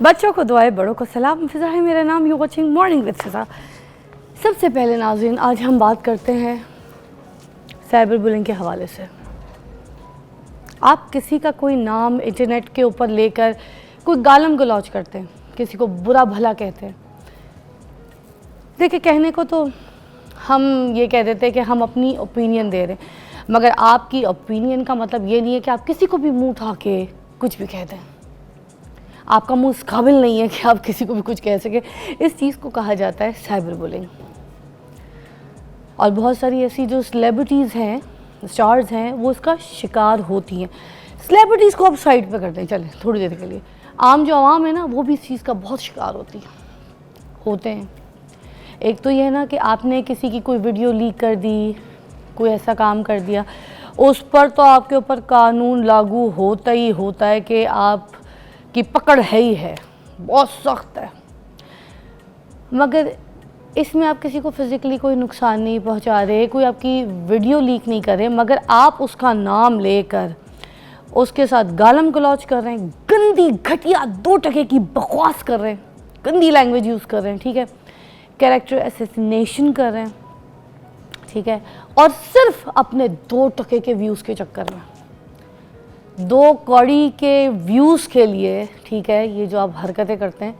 बच्चों को दुआएं, बड़ों को सलाम। फिजा है मेरा नाम, यू वाचिंग मॉर्निंग विद फिजा। सबसे पहले नाज़रीन, आज हम बात करते हैं साइबर बुलिंग के हवाले से। आप किसी का कोई नाम इंटरनेट के ऊपर लेकर कोई गालम गलौज करते हैं, किसी को बुरा भला कहते हैं। देखिए, कहने को तो हम ये कह देते हैं कि हम अपनी ओपिनियन दे रहे हैं, मगर आपकी ओपिनियन का मतलब ये नहीं है कि आप किसी को भी मुंह उठा के कुछ भी कह दें। आपका मुंह इस काबिल नहीं है कि आप किसी को भी कुछ कह सके। इस चीज़ को कहा जाता है साइबर बुलिंग। और बहुत सारी ऐसी जो सेलिब्रिटीज़ हैं, स्टार्स हैं, वो इसका शिकार होती हैं। सेलिब्रिटीज़ को आप साइड पे कर दें, चलें थोड़ी देर के लिए। आम जो आवाम है ना, वो भी इस चीज़ का बहुत शिकार होते हैं। एक तो ये है ना कि आपने किसी की कोई वीडियो लीक कर दी, कोई ऐसा काम कर दिया, उस पर तो आपके ऊपर कानून लागू होता ही होता है कि आप की पकड़ है ही है, बहुत सख्त है। मगर इसमें आप किसी को फिज़िकली कोई नुकसान नहीं पहुंचा रहे, कोई आपकी वीडियो लीक नहीं कर रहे, मगर आप उसका नाम लेकर उसके साथ गालम गलौज कर रहे हैं, गंदी घटिया 2 टके की बकवास कर रहे हैं, गंदी लैंग्वेज यूज़ कर रहे हैं, ठीक है, कैरेक्टर असैसिनेशन कर रहे हैं, ठीक है, और सिर्फ अपने 2 टके के व्यूज़ के चक्कर में, 2 कौड़ी के व्यूज़ के लिए, ठीक है, ये जो आप हरकतें करते हैं,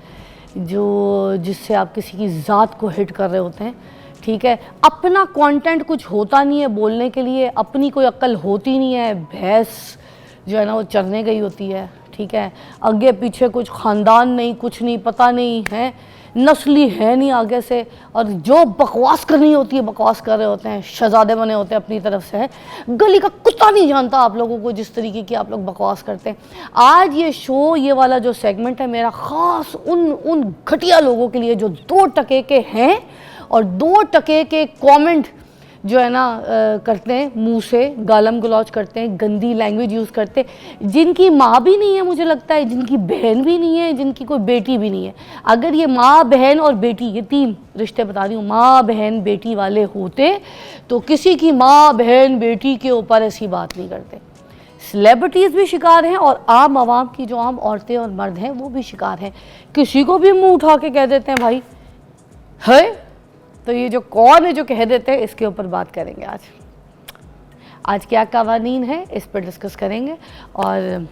जिससे आप किसी की ज़ात को हिट कर रहे होते हैं, ठीक है, अपना कंटेंट कुछ होता नहीं है बोलने के लिए, अपनी कोई अक्ल होती नहीं है, भैंस जो है ना वो चरने गई होती है, ठीक है, आगे पीछे कुछ ख़ानदान नहीं, कुछ नहीं, पता नहीं है, नस्ली है नहीं आगे से, और जो बकवास करनी होती है बकवास कर रहे होते हैं, शहजादे बने होते हैं अपनी तरफ से। गली का कुत्ता नहीं जानता आप लोगों को जिस तरीके की आप लोग बकवास करते हैं। आज ये शो, ये वाला जो सेगमेंट है मेरा, ख़ास उन घटिया लोगों के लिए जो 2 टके के हैं और 2 टके के कमेंट जो है ना करते हैं, मुंह से गालम गलौज करते हैं, गंदी लैंग्वेज यूज़ करते हैं, जिनकी माँ भी नहीं है, मुझे लगता है जिनकी बहन भी नहीं है, जिनकी कोई बेटी भी नहीं है। अगर ये माँ बहन और बेटी, ये 3 रिश्ते बता रही हूँ, माँ बहन बेटी वाले होते तो किसी की माँ बहन बेटी के ऊपर ऐसी बात नहीं करते। सेलिब्रिटीज़ भी शिकार हैं और आम आवाम की जो आम औरतें और मर्द हैं वो भी शिकार हैं। किसी को भी मुँह उठा के कह देते हैं भाई है। तो ये जो कौन है जो कह देते हैं, इसके ऊपर बात करेंगे आज क्या कवानीन है, इस पर डिस्कस करेंगे और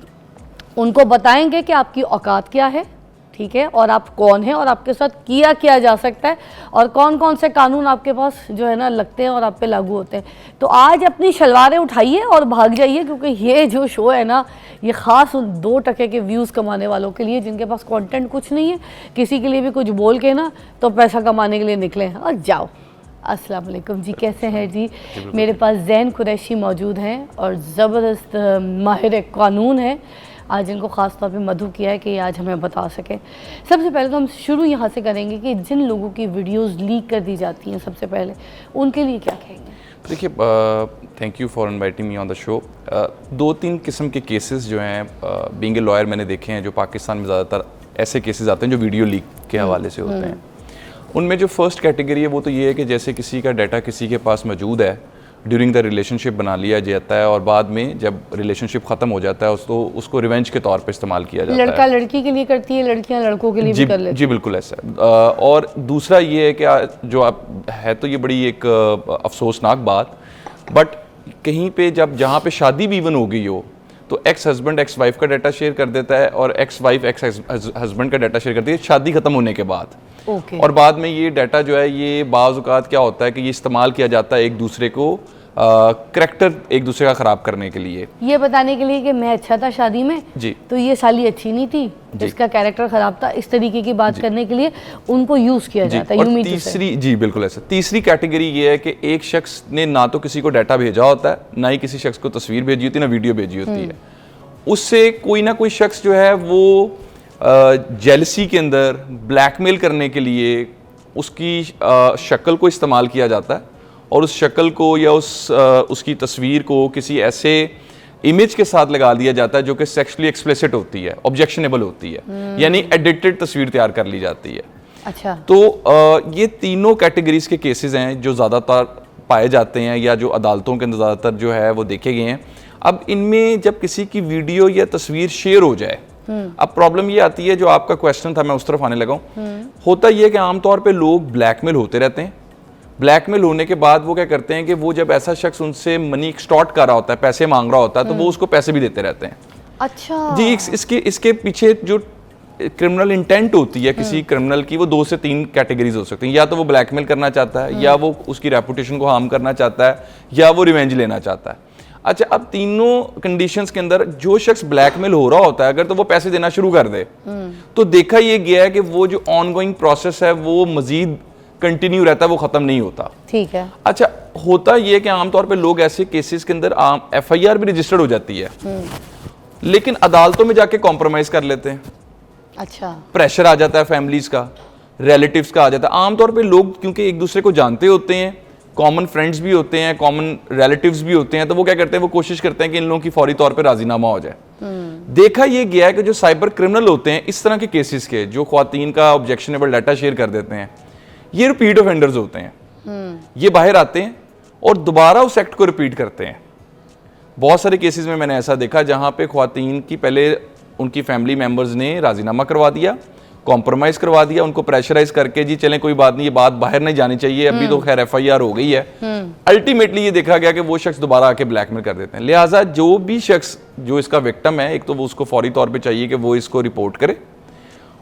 उनको बताएंगे कि आपकी औकात क्या है, ठीक है, और आप कौन हैं और आपके साथ किया जा सकता है और कौन कौन से कानून आपके पास जो है ना लगते हैं और आप पे लागू होते हैं। तो आज अपनी शलवारें उठाइए और भाग जाइए, क्योंकि ये जो शो है ना, ये ख़ास उन 2 टके के व्यूज़ कमाने वालों के लिए जिनके पास कंटेंट कुछ नहीं है, किसी के लिए भी कुछ बोल के ना तो पैसा कमाने के लिए निकले और जाओ। अस्सलाम वालेकुम जी, कैसे हैं जी? मेरे पास ज़ैन कुरैशी मौजूद हैं और ज़बरदस्त माहिर कानून है। आज इनको ख़ास तौर पे मधु किया है कि आज हमें बता सकें। सबसे पहले तो हम शुरू यहाँ से करेंगे कि जिन लोगों की वीडियोस लीक कर दी जाती हैं, सबसे पहले उनके लिए क्या कहेंगे? देखिए, thank you for inviting me on the show. 2-3 किस्म के केसेस जो हैं, बीइंग ए लॉयर मैंने देखे हैं, जो पाकिस्तान में ज़्यादातर ऐसे केसेस आते हैं जो वीडियो लीक के हवाले से होते हैं। उनमें जो फर्स्ट कैटेगरी है वो तो ये है कि जैसे किसी का डाटा किसी के पास मौजूद है, ड्यूरिंग द रिलेशनशिप बना लिया जाता है और बाद में जब रिलेशनशिप ख़त्म हो जाता है उसको रिवेंज के तौर पे इस्तेमाल किया जाता है। लड़का लड़की के लिए करती है, लड़कियां लड़कों के लिए भी कर लेती हैं। जी बिल्कुल ऐसा। और दूसरा ये है कि जो आप है, तो ये बड़ी एक अफसोसनाक बात, बट कहीं पे जहाँ पे शादी भी इवन हो गई हो तो एक्स हस्बैंड एक्स वाइफ का डाटा शेयर कर देता है और एक्स वाइफ एक्स हस्बैंड का डाटा शेयर करती है शादी ख़त्म होने के बाद। और बाद में ये डाटा जो है, ये बाज़ औक़ात क्या होता है कि ये इस्तेमाल किया जाता है एक दूसरे को करैक्टर एक दूसरे का ख़राब करने के लिए, ये बताने के लिए कि मैं अच्छा था शादी में जी, तो ये साली अच्छी नहीं थी, इसका कैरेक्टर ख़राब था, इस तरीके की बात करने के लिए उनको यूज़ किया जाता है। और तीसरी, जी बिल्कुल ऐसा, तीसरी कैटेगरी ये है कि एक शख्स ने ना तो किसी को डाटा भेजा होता है, ना ही किसी शख्स को तस्वीर भेजी होती है, ना वीडियो भेजी होती है। उससे कोई ना कोई शख्स जो है वो जेलसी के अंदर ब्लैकमेल करने के लिए उसकी शक्ल को इस्तेमाल किया जाता है और उस शक्ल को या उसकी तस्वीर को किसी ऐसे इमेज के साथ लगा दिया जाता है जो कि सेक्सुअली एक्सप्लिसिट होती है, ऑब्जेक्शनेबल होती है, यानी एडिटेड तस्वीर तैयार कर ली जाती है। अच्छा, तो ये तीनों कैटेगरीज के केसेस हैं जो ज़्यादातर पाए जाते हैं या जो अदालतों के अंदर ज़्यादातर जो है वो देखे गए हैं। अब इनमें जब किसी की वीडियो या तस्वीर शेयर हो जाए अब प्रॉब्लम ये आती है, जो आपका क्वेश्चन था मैं उस तरफ आने लगा हूं, होता ये है कि आमतौर पे लोग ब्लैकमेल होते रहते हैं। ब्लैकमेल होने के बाद वो क्या करते हैं कि वो जब ऐसा शख्स उनसे मनी एक्सटॉर्ट कर रहा होता है, पैसे मांग रहा होता है, तो वो उसको पैसे भी देते रहते हैं। अच्छा जी, इसके पीछे जो क्रिमिनल इंटेंट होती है किसी क्रिमिनल की, वो 2 से 3 कैटेगरीज हो सकती हैं। या तो वो ब्लैकमेल करना चाहता है, या वो उसकी रेपुटेशन को हार्म करना चाहता है, या वो रिवेंज लेना चाहता है। अच्छा, अब तीनों कंडीशंस के अंदर जो शख्स ब्लैकमेल हो रहा होता है, अगर तो वो पैसे देना शुरू कर दे, तो देखा ये गया है कि वो जो ऑनगोइंग प्रोसेस है वो मजीद कंटिन्यू रहता है, वो खत्म नहीं होता। ठीक है। अच्छा, होता ये है कि आमतौर पे लोग ऐसे केसेस के अंदर FIR भी रजिस्टर्ड हो जाती है, लेकिन अदालतों में जाके कॉम्प्रोमाइज कर लेते हैं। अच्छा, प्रेशर आ जाता है फैमिलीज का, रिलेटिव्स का आ जाता है। आमतौर पे लोग क्योंकि एक दूसरे को जानते होते हैं, कॉमन फ्रेंड्स भी होते हैं, कॉमन रिलेटिव्स भी होते हैं, तो वो क्या करते हैं, वो कोशिश करते हैं कि इन लोगों की फौरी तौर पे राजीनामा हो जाए। देखा ये गया है कि जो साइबर क्रिमिनल होते हैं इस तरह के केसेस के, जो ख्वातीन का ऑब्जेक्शनेबल डाटा शेयर कर देते हैं, ये रिपीट ऑफेंडर्स होते हैं। ये बाहर आते हैं और दोबारा उस एक्ट को रिपीट करते हैं। बहुत सारे केसेस में मैंने ऐसा देखा जहां पे ख्वातीन की पहले उनकी फैमिली मेंबर्स ने राजीनामा करवा दिया, कॉम्प्रोमाइज करवा दिया, उनको प्रेशराइज करके जी चलें कोई बात नहीं, ये बात बाहर नहीं जानी चाहिए, अभी तो खैर FIR हो गई है। अल्टीमेटली ये देखा गया कि वो शख्स दोबारा आके ब्लैकमेल कर देते हैं। लिहाजा जो भी शख्स जो इसका विक्टिम है, एक तो वो उसको फौरी तौर पे चाहिए कि वो इसको रिपोर्ट करे,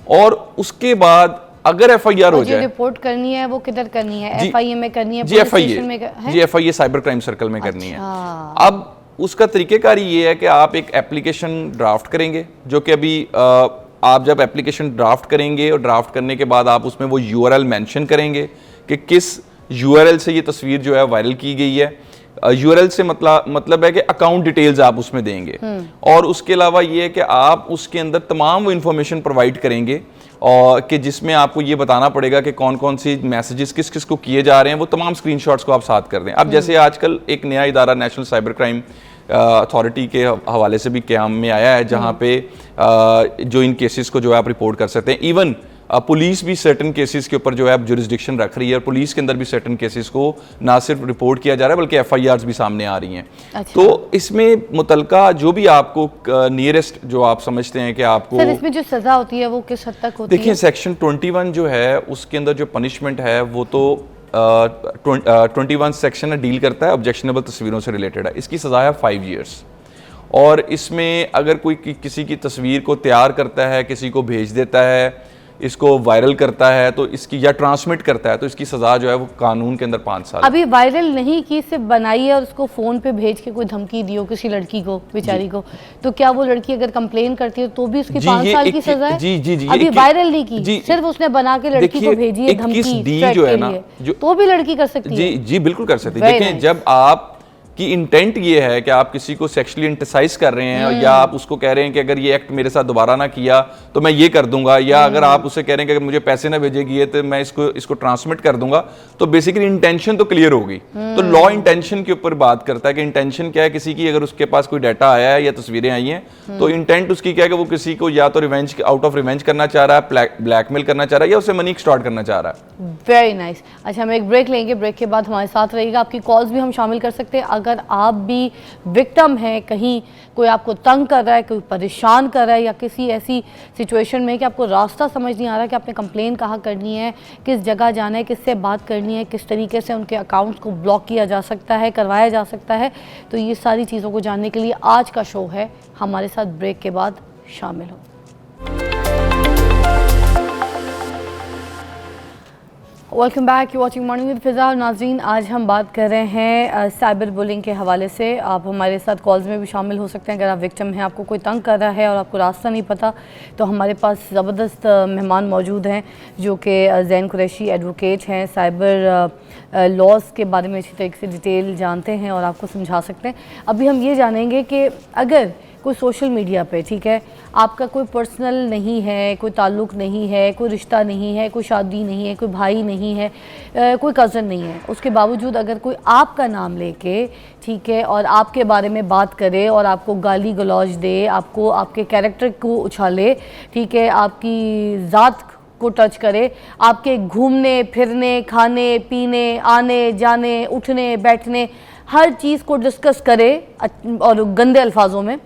और उसके बाद अगर FIR हो जाए, रिपोर्ट करनी है वो किधर करनी है? FIA में करनी है? जी FIA साइबर क्राइम सर्कल में करनी है। अब उसका तरीकेकार ये है कि आप एक एप्लीकेशन ड्राफ्ट करेंगे, जो कि अभी आप जब एप्लीकेशन ड्राफ्ट करेंगे और ड्राफ्ट करने के बाद आप उसमें वो URL मेंशन करेंगे कि किस URL से ये तस्वीर जो है वायरल की गई है। URL से मतलब है कि अकाउंट डिटेल्स आप उसमें देंगे, और उसके अलावा ये है कि आप उसके अंदर तमाम वो इन्फॉर्मेशन प्रोवाइड करेंगे, और कि जिसमें आपको ये बताना पड़ेगा कि कौन कौन सी मैसेजेस किस किस को किए जा रहे हैं, वो तमाम स्क्रीनशॉट्स को आप साथ कर दें। अब जैसे आजकल एक नया इदारा नेशनल साइबर क्राइम अथॉरिटी के हवाले से भी क़याम में आया है, जहाँ पे जो इन केसेस को जो है आप रिपोर्ट कर सकते हैं। इवन पुलिस भी सर्टन केसेस के ऊपर जो है जुरिस्डिक्शन रख रही है, और पुलिस के अंदर भी सर्टन केसेस को ना सिर्फ रिपोर्ट किया जा रहा है बल्कि FIRs भी सामने आ रही हैं। अच्छा। तो इसमें मुतलका जो भी आपको नियरेस्ट जो आप समझते हैं कि आपको सर इसमें जो सजा होती है वो किस हद तक होती है? देखिए, सेक्शन 21 जो है उसके अंदर जो पनिशमेंट है वो तो 21 सेक्शन डील करता है ऑब्जेक्शनेबल तस्वीरों से रिलेटेड है। इसकी सज़ा है 5 ईयर्स, और इसमें अगर कोई किसी की तस्वीर को तैयार करता है, किसी को भेज देता है, इसको वायरल करता है, तो इसकी या ट्रांसमिट करता है, तो इसकी सज़ा जो है वो कानून के अंदर 5 साल। अभी वायरल नहीं की, सिर्फ बनाई है और उसको फ़ोन पे भेज के कोई धमकी दी हो किसी लड़की को, बेचारी को, तो क्या वो लड़की अगर कंप्लेन करती है तो भी उसकी 5 साल की सज़ा है? जी, अभी वायरल नहीं की, सिर्फ उसने बना के लड़की को भेजी है धमकी जो है ना, तो भी लड़की कर सकती है? जी बिल्कुल कर सकती है। देखिए, जब आप कि इंटेंट ये है कि आप किसी को सेक्सुअली इंटरसाइज कर रहे हैं, या आप उसको कह रहे हैं कि अगर ये एक्ट मेरे साथ दोबारा ना किया तो मैं ये कर दूंगा, या अगर आप उसे कह रहे हैं कि अगर मुझे पैसे ना भेजेगी ये तो मैं इसको ट्रांसमिट कर दूंगा, तो बेसिकली इंटेंशन तो क्लियर होगी। तो लॉ इंटेंशन के ऊपर बात करता है कि इंटेंशन क्या है किसी की, अगर उसके पास कोई डाटा आया है या तस्वीरें आई हैं, तो इंटेंट उसकी क्या है कि वो किसी को या तो रिवेंज, आउट ऑफ रिवेंज करना चाह रहा है, ब्लैकमेल करना चाह रहा है, या उसे मनी एक्सटॉर्ट करना चाह रहा है। Very nice. अच्छा, हम एक ब्रेक लेंगे, ब्रेक के बाद हमारे साथ रहिएगा। आपकी कॉल्स भी हम शामिल कर सकते हैं। अगर आप भी विक्टिम है, कहीं कोई आपको तंग कर रहा है, कोई परेशान कर रहा है, या किसी ऐसी सिचुएशन में कि आपको रास्ता समझ नहीं आ रहा कि आपने कंप्लेन कहाँ करनी है, किस जगह जाना है, किससे बात करनी है, किस तरीके से उनके अकाउंट्स को ब्लॉक किया जा सकता है, करवाया जा सकता है, तो ये सारी चीज़ों को जानने के लिए आज का शो है। हमारे साथ ब्रेक के बाद शामिल हो। Welcome back, you watching morning with Fiza. नाज़रीन, आज हम बात कर रहे हैं साइबर बुलिंग के हवाले से। आप हमारे साथ कॉल्स में भी शामिल हो सकते हैं। अगर आप विक्टिम हैं, आपको कोई तंग कर रहा है और आपको रास्ता नहीं पता, तो हमारे पास ज़बरदस्त मेहमान मौजूद हैं जो कि ज़ैन कुरैशी एडवोकेट हैं, साइबर लॉज के बारे में अच्छी तरीके से डिटेल जानते हैं और आपको समझा सकते हैं। अभी हम ये जानेंगे कि अगर कोई सोशल मीडिया पे, ठीक है, आपका कोई पर्सनल नहीं है, कोई ताल्लुक़ नहीं है, कोई रिश्ता नहीं है, कोई शादी नहीं है, कोई भाई नहीं है, कोई कज़न नहीं है, उसके बावजूद अगर कोई आपका नाम लेके, ठीक है, और आपके बारे में बात करे और आपको गाली गलौज दे, आपको आपके कैरेक्टर को उछाले, ठीक है, आपकी ज़ात को टच करे, आपके घूमने फिरने, खाने पीने, आने जाने, उठने बैठने, हर चीज़ को डिस्कस करे और गंदे अल्फाजों में,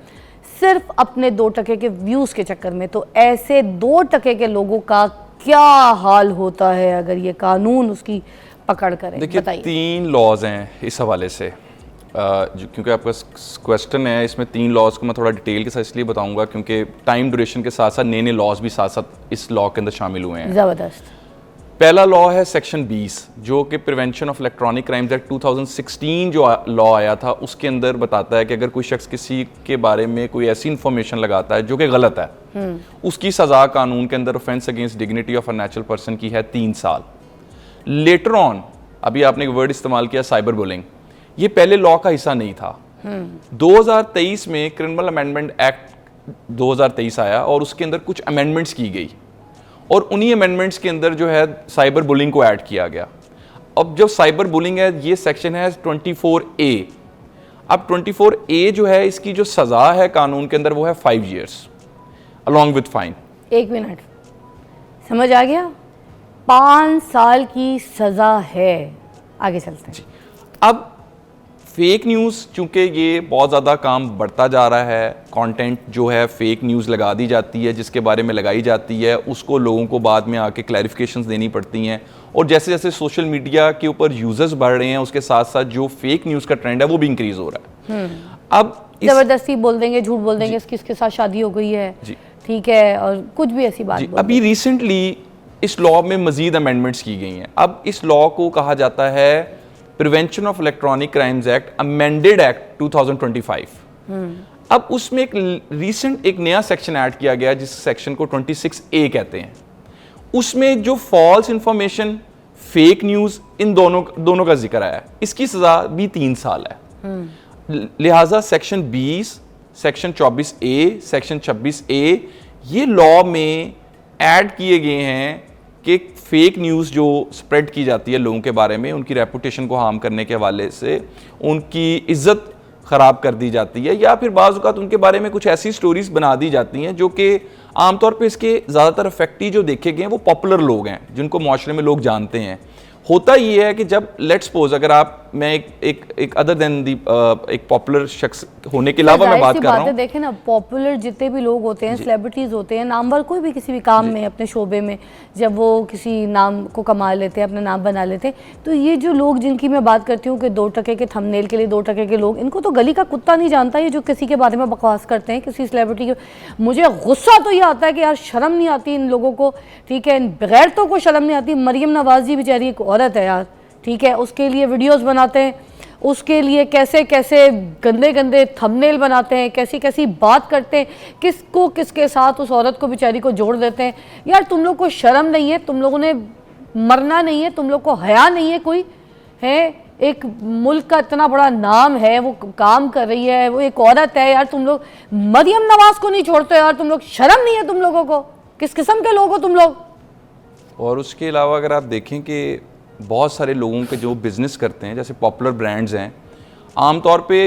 सिर्फ अपने 2% के व्यूज़ के चक्कर में। तो ऐसे 2% के लोगों का क्या हाल होता है अगर ये कानून उसकी पकड़ करे? देखिए, बताइए। 3 लॉज हैं इस हवाले से, क्योंकि आपका क्वेश्चन है, इसमें 3 लॉज को मैं थोड़ा डिटेल के साथ इसलिए बताऊंगा क्योंकि टाइम ड्यूरेशन के साथ साथ नए नए लॉज भी साथ साथ इस लॉ के अंदर शामिल हुए हैं। ज़बरदस्त। पहला लॉ है सेक्शन 20, जो कि prevention of electronic crimes act 2016 जो लॉ आया था, उसके अंदर बताता है कि अगर कोई शख्स किसी के बारे में कोई ऐसी इंफॉर्मेशन लगाता है जो कि गलत है, उसकी सज़ा कानून के अंदर offence against dignity of a natural person की है 3 साल। लेटर ऑन, अभी आपने एक वर्ड इस्तेमाल किया साइबर बुलिंग, ये पहले लॉ का हिस्सा नहीं था। 2023 में क्रिमिनल अमेंडमेंट एक्ट 2023 आया और उसके अंदर कुछ अमेंडमेंट्स की गई और उन्हीं अमेंडमेंट्स के अंदर जो है साइबर बुलिंग को ऐड किया गया। अब जो साइबर बुलिंग है, ये सेक्शन है 24A। अब 24A जो है, इसकी जो सज़ा है कानून के अंदर वो है 5 years along with fine. 1 minute, समझ आ गया? 5 साल की सज़ा है। आगे चलते हैं। अब फेक न्यूज़, चूंकि ये बहुत ज़्यादा काम बढ़ता जा रहा है, कंटेंट जो है फेक न्यूज़ लगा दी जाती है, जिसके बारे में लगाई जाती है उसको लोगों को बाद में आके क्लैरिफिकेशंस देनी पड़ती हैं, और जैसे जैसे सोशल मीडिया के ऊपर यूजर्स बढ़ रहे हैं उसके साथ साथ जो फेक न्यूज़ का ट्रेंड है वो भी इंक्रीज हो रहा है। अब ज़बरदस्ती बोल देंगे, झूठ बोल देंगे किसके साथ शादी हो गई है, ठीक है, और कुछ भी ऐसी बात बोल अभी रिसेंटली इस लॉ में मजीद अमेंडमेंट्स की गई हैं। अब इस लॉ को कहा जाता है prevention of electronic crimes act amended act 2025। अब उसमें एक नया सेक्शन ऐड किया गया जिस सेक्शन को 26A कहते हैं। उसमें जो फॉल्स इंफॉर्मेशन, फेक न्यूज़, इन दोनों का जिक्र आया है। इसकी सज़ा भी 3 साल है। लिहाजा section 20, section 24A, section 26A ये लॉ में ऐड किए गए हैं कि फेक न्यूज़ जो स्प्रेड की जाती है लोगों के बारे में, उनकी रेपुटेशन को हार्म करने के हवाले से उनकी इज्जत ख़राब कर दी जाती है, या फिर बाज़ औक़ात उनके बारे में कुछ ऐसी स्टोरीज बना दी जाती हैं जो कि आमतौर पे इसके ज़्यादातर इफेक्टी जो देखे गए हैं वो पॉपुलर लोग हैं जिनको माशरे में लोग जानते हैं। होता ये है कि जब लेट्स सपोज अगर मैं एक अदर देन दी एक पॉपुलर शख्स होने के अलावा मैं बात कर रहा हूँ, देखें ना, पॉपुलर जितने भी लोग होते हैं, सेलिब्रिटीज़ होते हैं, नामवर कोई भी किसी भी काम में अपने शोबे में जब वो किसी नाम को कमा लेते हैं, अपना नाम बना लेते हैं, तो ये जो लोग जिनकी मैं बात करती हूँ कि 2% के थंबनेल के लिए 2% के लोग, इनको तो गली का कुत्ता नहीं जानता। ये जो किसी के बारे में बकवास करते हैं किसी सेलिब्रिटी के, मुझे गुस्सा तो ये आता है कि यार शर्म नहीं आती इन लोगों को, ठीक है, बगैर तो को शर्म नहीं आती। मरियम नवाज जी बेचारी एक औरत है यार, ठीक है, उसके लिए वीडियोस बनाते हैं, उसके लिए कैसे कैसे गंदे गंदे थंबनेल बनाते हैं, कैसी कैसी बात करते हैं, किसको किसके साथ उस औरत को बेचारी को जोड़ देते हैं। यार तुम लोग को शर्म नहीं है? तुम लोगों ने मरना नहीं है? तुम लोग को हया नहीं है? कोई है, एक मुल्क का इतना बड़ा नाम है, वो काम कर रही है, वो एक औरत है यार, तुम लोग मरियम नवाज को नहीं छोड़ते यार, तुम लोग शर्म नहीं है तुम लोगों को? किस किस्म के लोग हो तुम लोग? और उसके अलावा अगर आप देखें कि बहुत सारे लोगों के जो बिजनेस करते हैं, जैसे पॉपुलर ब्रांड्स हैं, आमतौर पे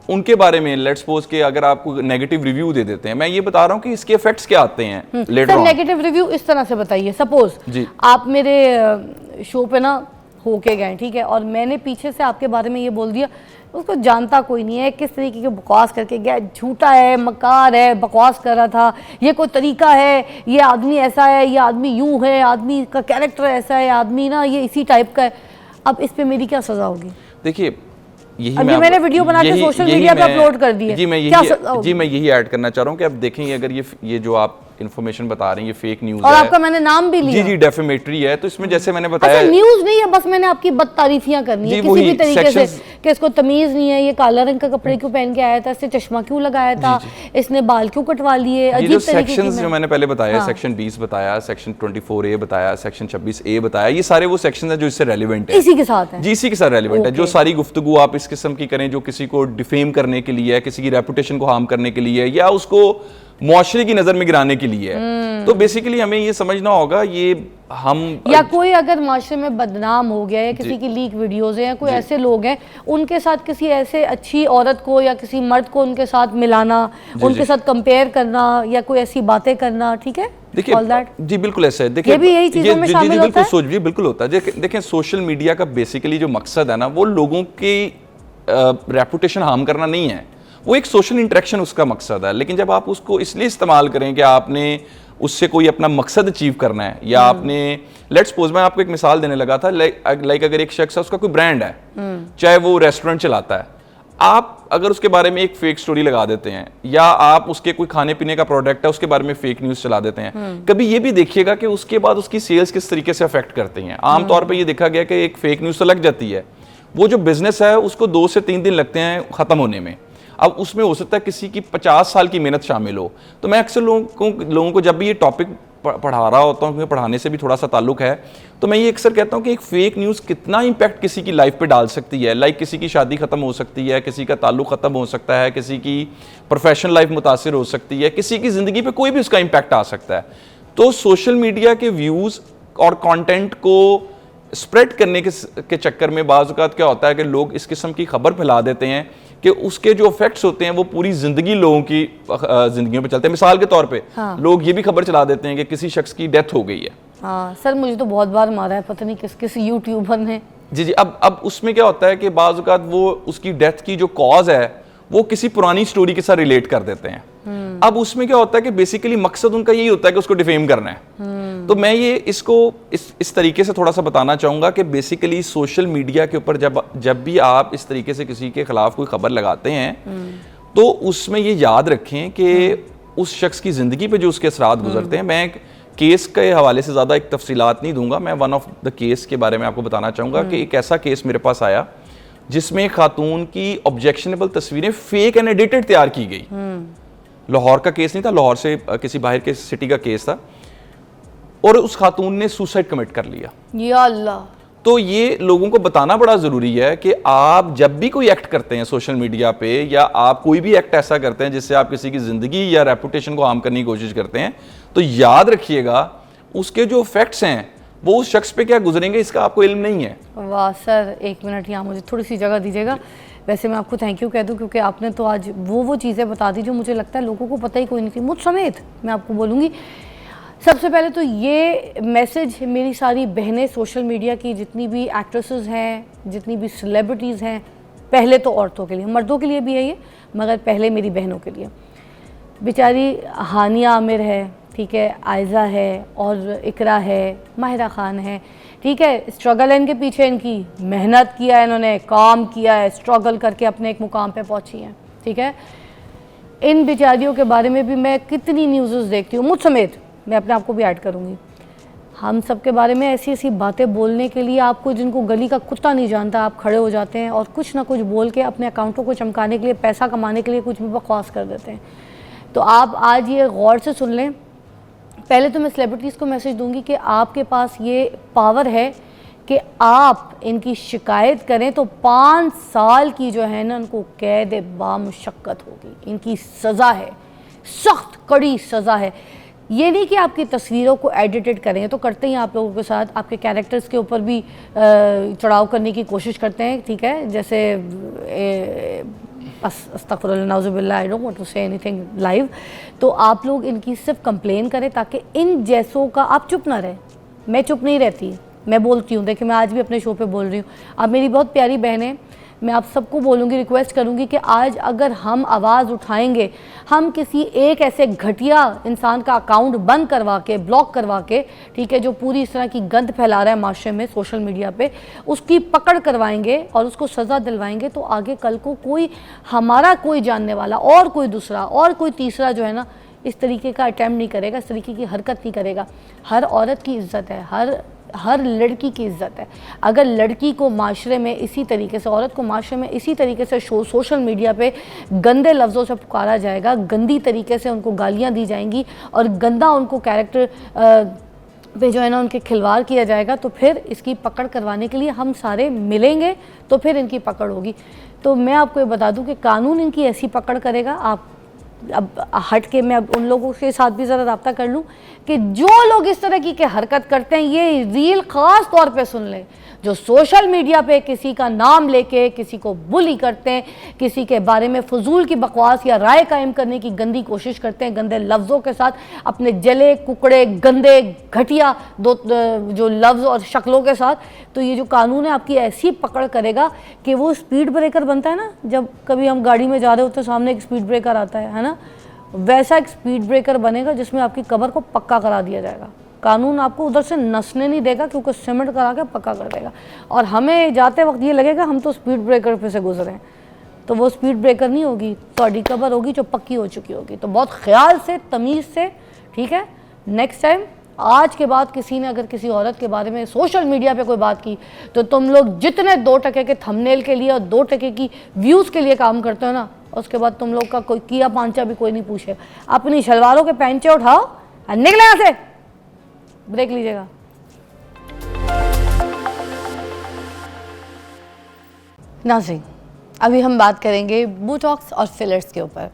उनके बारे में लेट्स सपोज कि अगर आपको नेगेटिव रिव्यू दे देते हैं, मैं ये बता रहा हूँ कि इसके इफेक्ट्स क्या आते हैं लेटर ऑन। नेगेटिव रिव्यू इस तरह से बताइए, सपोज आप मेरे शो पे ना होके गए, ठीक है, और मैंने पीछे से आपके बारे में ये बोल दिया, उसको जानता कोई नहीं है, किस तरीके की बकवास करके गया, झूठा है, मकार है, बकवास कर रहा था, ये कोई तरीका है, ये आदमी ऐसा है, ये आदमी यूं है, आदमी का कैरेक्टर ऐसा है, आदमी ना ये इसी टाइप का है। अब इस पे मेरी क्या सज़ा होगी? देखिए, यही मैंने वीडियो बना के सोशल मीडिया पे अपलोड कर दी है। जी मैं यही ऐड करना चाह रहा हूँ कि अब देखें, अगर ये जो आप इन्फॉर्मेशन बता रहे हैं ये फेक न्यूज़ है, और आपका मैंने नाम भी लिया, जी डेफेमेटरी है, तो इसमें जैसे मैंने बताया, अच्छा न्यूज़ नहीं है, बस मैंने आपकी बदतारीफियां करनी है किसी भी तरीके से कि इसको तमीज़ नहीं है, ये काला रंग का कपड़े क्यों पहन के आया था, इसने चश्मा क्यों लगाया था, इसने बाल क्यों कटवा लिए, अजीब तरीके सेक्शंस जो मैंने पहले बताया, सेक्शन 20 बताया, सेक्शन 24A बताया, सेक्शन 26A बताया, ये सारे वो सेक्शन है जो इससे रेलिवेंट है, इसी के साथ है, जी इसी के साथ रेलिवेंट है। जो सारी गुफ्तगू आप इस किस्म की करें जो किसी को डिफेम करने के लिए है, किसी की रेपुटेशन को हार्म करने के लिए, या उसको मुआशरे की नजर में गिराने के लिए है, तो बेसिकली हमें ये समझना होगा, ये हम या कोई अगर माशरे में बदनाम हो गया या किसी की लीक वीडियोस हैं, या कोई ऐसे लोग हैं उनके साथ किसी ऐसे अच्छी औरत को या किसी मर्द को उनके साथ मिलाना, उनके साथ कंपेयर करना या कोई ऐसी बातें करना, ठीक है, देखिए जी बिल्कुल ऐसा है। देखिए, ये भी यही चीजों में शामिल होता है। सोच भी बिल्कुल होता है। देखें, सोशल मीडिया का बेसिकली जो मकसद है ना, वो लोगों की रेपुटेशन हार्म करना नहीं है, वो एक सोशल इंटरेक्शन उसका मकसद है। लेकिन जब आप उसको इसलिए इस्तेमाल करें कि आपने उससे कोई अपना मकसद अचीव करना है, या आपने लेट्स सपोज, मैं आपको एक मिसाल देने लगा था, लाइक अगर एक शख्स है, उसका कोई ब्रांड है, चाहे वो रेस्टोरेंट चलाता है, आप अगर उसके बारे में एक फेक स्टोरी लगा देते हैं, या आप उसके कोई खाने पीने का प्रोडक्ट है उसके बारे में फेक न्यूज चला देते हैं, कभी ये भी देखिएगा कि उसके बाद उसकी सेल्स किस तरीके से अफेक्ट करती हैं। आमतौर पे ये देखा गया कि एक फेक न्यूज तो लग जाती है, वो जो बिजनेस है उसको 2 से 3 दिन लगते हैं खत्म होने में। अब उसमें हो सकता है किसी की 50 साल की मेहनत शामिल हो। तो मैं अक्सर लोगों को जब भी ये टॉपिक पढ़ा रहा होता हूँ, क्योंकि पढ़ाने से भी थोड़ा सा ताल्लुक है, तो मैं ये अक्सर कहता हूँ कि एक फेक न्यूज़ कितना इम्पैक्ट किसी की लाइफ पे डाल सकती है। लाइक किसी की शादी खत्म हो सकती है, किसी का ताल्लुक खत्म हो सकता है, किसी की प्रोफेशनल लाइफ मुतासिर हो सकती है, किसी की ज़िंदगी पे कोई भी उसका इम्पैक्ट आ सकता है। तो सोशल मीडिया के व्यूज़ और कंटेंट को स्प्रेड करने के चक्कर में बाज़ औक़ात क्या होता है कि लोग इस किस्म की खबर फैला देते हैं कि उसके जो इफेक्ट्स होते हैं वो पूरी जिंदगी लोगों की जिंदगियों पे चलते हैं। मिसाल के तौर पे लोग ये भी खबर चला देते हैं कि किसी शख्स की डेथ हो गई है। हाँ सर, मुझे तो बहुत बार मारा है, पता नहीं किस यूट्यूबर ने। जी। अब उसमें क्या होता है कि बाज़ औक़ात वो उसकी डेथ की जो कॉज है वो किसी पुरानी स्टोरी के साथ रिलेट कर देते हैं। अब उसमें क्या होता है कि बेसिकली मकसद उनका यही होता है कि उसको डिफेम करना है। तो मैं ये इसको इस तरीके से थोड़ा सा बताना चाहूँगा कि बेसिकली सोशल मीडिया के ऊपर जब भी आप इस तरीके से किसी के खिलाफ कोई खबर लगाते हैं, तो उसमें ये याद रखें कि उस शख्स की ज़िंदगी पे जो उसके असरात गुजरते हैं। मैं एक केस के हवाले से ज़्यादा एक तफसीलात नहीं दूंगा, मैं वन ऑफ द केस के बारे में आपको बताना चाहूँगा कि एक ऐसा केस मेरे पास आया जिसमें खातून की ऑब्जेक्शनेबल तस्वीरें फेक एंड एडिटेड तैयार की गई। लाहौर का केस नहीं था, लाहौर से किसी बाहर के सिटी का केस था, और उस खातून ने सुसाइड कमिट कर लिया। या अल्लाह। तो ये लोगों को बताना बड़ा ज़रूरी है कि आप जब भी कोई एक्ट करते हैं सोशल मीडिया पे, या आप कोई भी एक्ट ऐसा करते हैं जिससे आप किसी की ज़िंदगी या रेपुटेशन को हार्म करने की कोशिश करते हैं, तो याद रखिएगा उसके जो इफेक्ट्स हैं वो उस शख्स पे क्या गुजरेंगे इसका आपको इल्म नहीं है। वाह सर, 1 मिनट यहाँ मुझे थोड़ी सी जगह दीजिएगा। वैसे मैं आपको थैंक यू कह दूं क्योंकि आपने तो आज वो चीज़ें बता दी जो मुझे लगता है लोगों को पता ही कोई नहीं थी, मुझ समेत। मैं आपको बोलूँगी सबसे पहले तो ये मैसेज मेरी सारी बहनें, सोशल मीडिया की जितनी भी एक्ट्रेसेस हैं, जितनी भी सेलिब्रिटीज़ हैं, पहले तो औरतों के लिए, मर्दों के लिए भी है ये, मगर पहले मेरी बहनों के लिए। बेचारी हानिया आमिर है, ठीक है, आयज़ा है, और इकरा है, माहिरा ख़ान है, ठीक है। स्ट्रगल है इनके पीछे, इनकी मेहनत किया है, इन्होंने काम किया है, स्ट्रगल करके अपने एक मुकाम पे पहुंची हैं, ठीक है। इन बेचारियों के बारे में भी मैं कितनी न्यूज़ देखती हूँ, मुझ समेत, मैं अपने आप को भी ऐड करूँगी। हम सब के बारे में ऐसी ऐसी बातें बोलने के लिए आपको, जिनको गली का कुत्ता नहीं जानता, आप खड़े हो जाते हैं और कुछ ना कुछ बोल के अपने अकाउंटों को चमकाने के लिए, पैसा कमाने के लिए कुछ भी बकवास कर देते हैं। तो आप आज ये गौर से सुन लें। पहले तो मैं सेलिब्रिटीज़ को मैसेज दूंगी कि आपके पास ये पावर है कि आप इनकी शिकायत करें तो 5 साल की जो है ना, उनको कैद बामुशक्कत होगी, इनकी सज़ा है, सख्त कड़ी सज़ा है। ये नहीं कि आपकी तस्वीरों को एडिटेड करें, तो करते ही आप लोगों के साथ, आपके कैरेक्टर्स के ऊपर भी चढ़ाव करने की कोशिश करते हैं, ठीक है। जैसे अस्तगफिरुल्लाह नाउज़ुबिल्लाह, I don't want to say anything live. तो आप लोग इनकी सिर्फ कंप्लेन करें ताकि इन जैसों का, आप चुप ना रहें। मैं चुप नहीं रहती, मैं बोलती हूँ। देखिए मैं आज भी अपने शो पे बोल रही हूँ। आप मेरी बहुत प्यारी बहन है, मैं आप सबको बोलूँगी, रिक्वेस्ट करूँगी कि आज अगर हम आवाज़ उठाएंगे, हम किसी एक ऐसे घटिया इंसान का अकाउंट बंद करवा के, ब्लॉक करवा के, ठीक है, जो पूरी इस तरह की गंद फैला रहा है माशरे में, सोशल मीडिया पे, उसकी पकड़ करवाएंगे और उसको सज़ा दिलवाएंगे, तो आगे कल को कोई हमारा कोई जानने वाला और कोई दूसरा और कोई तीसरा जो है ना, इस तरीके का अटैम्प्ट नहीं करेगा, इस तरीके की हरकत नहीं करेगा। हर औरत की इज़्ज़त है, हर लड़की की इज़्ज़त है। अगर लड़की को माशरे में इसी तरीके से, औरत को माशरे में इसी तरीके से सोशल मीडिया पे गंदे लफ्ज़ों से पुकारा जाएगा, गंदी तरीके से उनको गालियां दी जाएंगी और गंदा उनको कैरेक्टर पे जो है ना उनके खिलवाड़ किया जाएगा, तो फिर इसकी पकड़ करवाने के लिए हम सारे मिलेंगे, तो फिर इनकी पकड़ होगी। तो मैं आपको ये बता दूँ कि कानून इनकी ऐसी पकड़ करेगा। आप अब हट के मैं अब उन लोगों के साथ भी ज़रा रब्ता कर लूँ, कि जो लोग इस तरह की हरकत करते हैं ये रील खास तौर पे सुन लें, जो सोशल मीडिया पे किसी का नाम लेके किसी को बुली करते हैं, किसी के बारे में फजूल की बकवास या राय कायम करने की गंदी कोशिश करते हैं, गंदे लफ्ज़ों के साथ, अपने जले कुकड़े गंदे घटिया जो लफ्ज़ और शक्लों के साथ, तो ये जो कानून है आपकी ऐसी पकड़ करेगा कि वो स्पीड ब्रेकर बनता है ना, जब कभी हम गाड़ी में जा रहे होते हैं सामने एक स्पीड ब्रेकर आता है ना, वैसा एक स्पीड ब्रेकर बनेगा जिसमें आपकी कमर को पक्का करा दिया जाएगा। कानून आपको उधर से नसने नहीं देगा क्योंकि सीमेंट करा के पक्का कर देगा, और हमें जाते वक्त ये लगेगा हम तो स्पीड ब्रेकर पे से गुजरे हैं, तो वो स्पीड ब्रेकर नहीं होगी, तो कबर होगी जो पक्की हो चुकी होगी। तो बहुत ख्याल से, तमीज़ से, ठीक है। नेक्स्ट टाइम आज के बाद किसी ने अगर किसी औरत के बारे में सोशल मीडिया पे कोई बात की, तो तुम लोग जितने 2 टके के थंबनेल के लिए और 2 टके की व्यूज़ के लिए काम करते हो ना, उसके बाद तुम लोग का कोई किया पांचा भी कोई नहीं पूछे। अपनी शलवारों के पैंचे उठाओ और निकले यहाँ से, ब्रेक लीजिएगा। नाज़रीन, अभी हम बात करेंगे बोटॉक्स और फिलर्स के ऊपर,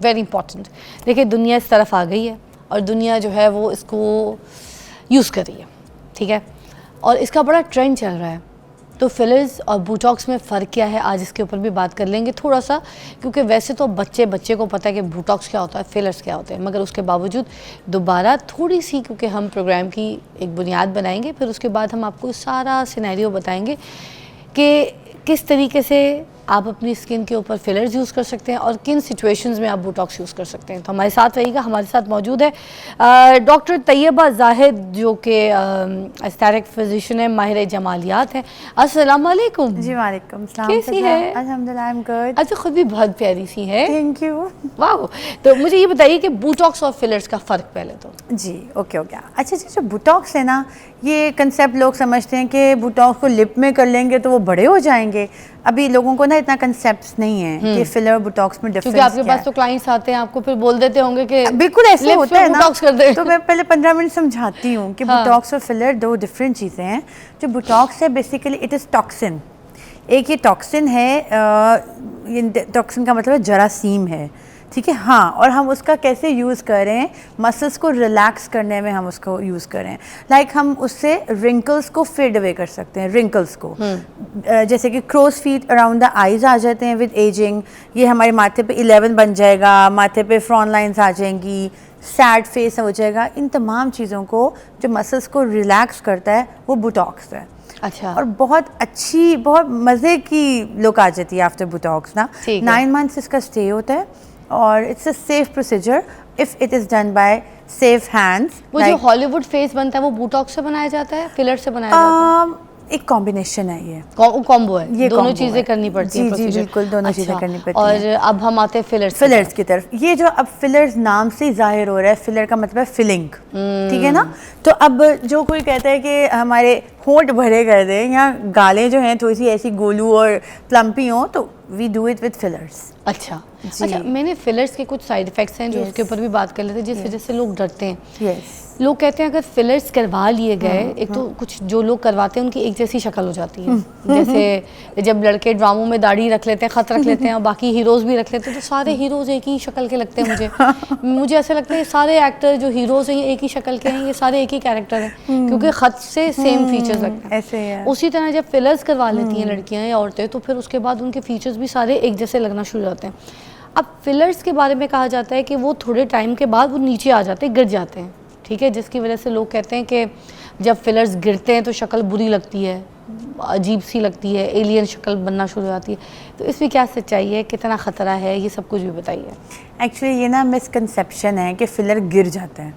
वेरी इंपॉर्टेंट। देखिए दुनिया इस तरफ आ गई है और दुनिया जो है वो इसको यूज़ कर रही है, ठीक है, और इसका बड़ा ट्रेंड चल रहा है। तो फिलर्स और बोटॉक्स में फ़र्क क्या है, आज इसके ऊपर भी बात कर लेंगे थोड़ा सा, क्योंकि वैसे तो बच्चे को पता है कि बोटॉक्स क्या होता है, फिलर्स क्या होते हैं, मगर उसके बावजूद दोबारा थोड़ी सी, क्योंकि हम प्रोग्राम की एक बुनियाद बनाएंगे, फिर उसके बाद हम आपको सारा सिनेरियो बताएंगे कि किस तरीके से आप अपनी स्किन के ऊपर फिलर्स यूज़ कर सकते हैं और किन सिचुएशंस में आप बोटॉक्स यूज़ कर सकते हैं। तो हमारे साथ रहिएगा। हमारे साथ मौजूद है डॉक्टर तैयबा जाहिद, जो कि एस्थेटिक फिजिशियन है, माहिर जमालियात हैं। अस्सलाम वालेकुम। जी वालेकुम सलाम। कैसी है? अल्हम्दुलिल्लाह, आई एम गुड। अच्छा, खुद भी बहुत प्यारी सी है। Thank you. वाह। तो मुझे ये बताइए कि बोटॉक्स और फिलर्स का फ़र्क पहले तो। जी ओके ओके। अच्छा जी, जो बोटॉक्स है ना, ये कंसेप्ट लोग समझते हैं कि बोटॉक्स को लिप में कर लेंगे तो वो बड़े हो जाएंगे। अभी लोगों को ना इतना कंसेप्ट नहीं है कि फिलर बोटॉक्स में डिफरेंस क्योंकि आपके पास तो क्लाइंट्स आते हैं, आपको फिर बोल देते होंगे कि बिल्कुल ऐसे होता है ना, कर दे। तो मैं पहले 15 मिनट समझाती हूँ कि बोटॉक्स और फिलर 2 डिफरेंट चीज़ें हैं। जो बोटॉक्स है बेसिकली इट इज़ टॉक्सिन। एक ये टॉक्सिन है, ये टॉक्सिन का मतलब जरासीम है, ठीक है। हाँ, और हम उसका कैसे यूज़ करें, मसल्स को रिलैक्स करने में हम उसको यूज़ करें। लाइक हम उससे रिंकल्स को फेड अवे कर सकते हैं, रिंकल्स को, जैसे कि crow's feet around the eyes आ जाते हैं विद एजिंग, ये हमारे माथे पे 11 बन जाएगा, माथे पे फ्रॉन लाइन्स आ जाएंगी, सैड फेस हो जाएगा। इन तमाम चीज़ों को जो मसल्स को रिलैक्स करता है वो बोटॉक्स है। अच्छा। और बहुत अच्छी, बहुत मज़े की लुक आ जाती है आफ्टर बोटॉक्स ना। 9 मंथ्स इसका स्टे होता है और it's a safe procedure if it is done by safe hands. वो जो हॉलीवुड फेस बनता है वो बोटॉक्स से बनाया जाता है, फिलर से बनाया जाता है? एक कॉम्बिनेशन है, ये कॉम्बो है, ये दोनों चीज़ें करनी पड़ती हैं। जी बिल्कुल, दोनों चीज़ें करनी पड़ती हैं। और अब हम आते हैं फिलर्स की तरफ। ये जो अब फिलर्स नाम से जाहिर हो रहा है, फिलर का मतलब है फिलिंग, ठीक है ना। तो अब जो कोई कहता है कि हमारे होंठ भरे कर दें या गालें जो हैं थोड़ी सी ऐसी गोलू और प्लम्पी हों, तो we do it with fillers. अच्छा। मैंने फिलर्स के कुछ साइड इफ़ेक्ट्स हैं जो उसके ऊपर भी बात कर लेते हैं, जिस वजह से लोग डरते हैं। लोग कहते हैं अगर फिलर्स करवा लिए गए, एक तो कुछ जो लोग करवाते हैं उनकी एक जैसी शक्ल हो जाती है। जैसे जब लड़के ड्रामों में दाढ़ी रख लेते हैं, खत रख लेते हैं और बाकी हीरोज़ भी रख लेते हैं, तो सारे हीरोज़ एक ही शक्ल के लगते हैं मुझे ऐसा लगता है सारे एक्टर जो हीरोज़ हैं ये एक ही शक्ल के हैं, ये सारे एक ही कैरेक्टर हैं, क्योंकि खत से सेम फीचर्स लगते हैं। ऐसे है। उसी तरह जब फिलर्स करवा लेती हैं लड़कियाँ या औरतें, तो फिर उसके बाद उनके फीचर्स भी सारे एक जैसे लगना शुरू हो जाते हैं। अब फिलर्स के बारे में कहा जाता है कि वो थोड़े टाइम के बाद वो नीचे आ जाते हैं, गिर जाते हैं, ठीक है, जिसकी वजह से लोग कहते हैं कि जब फिलर्स गिरते हैं तो शक्ल बुरी लगती है, अजीब सी लगती है, एलियन शक्ल बनना शुरू हो जाती है। तो इसमें क्या सच्चाई है, कितना ख़तरा है, ये सब कुछ भी बताइए। एक्चुअली ये ना मिसकंसेप्शन है कि फिलर गिर जाता है,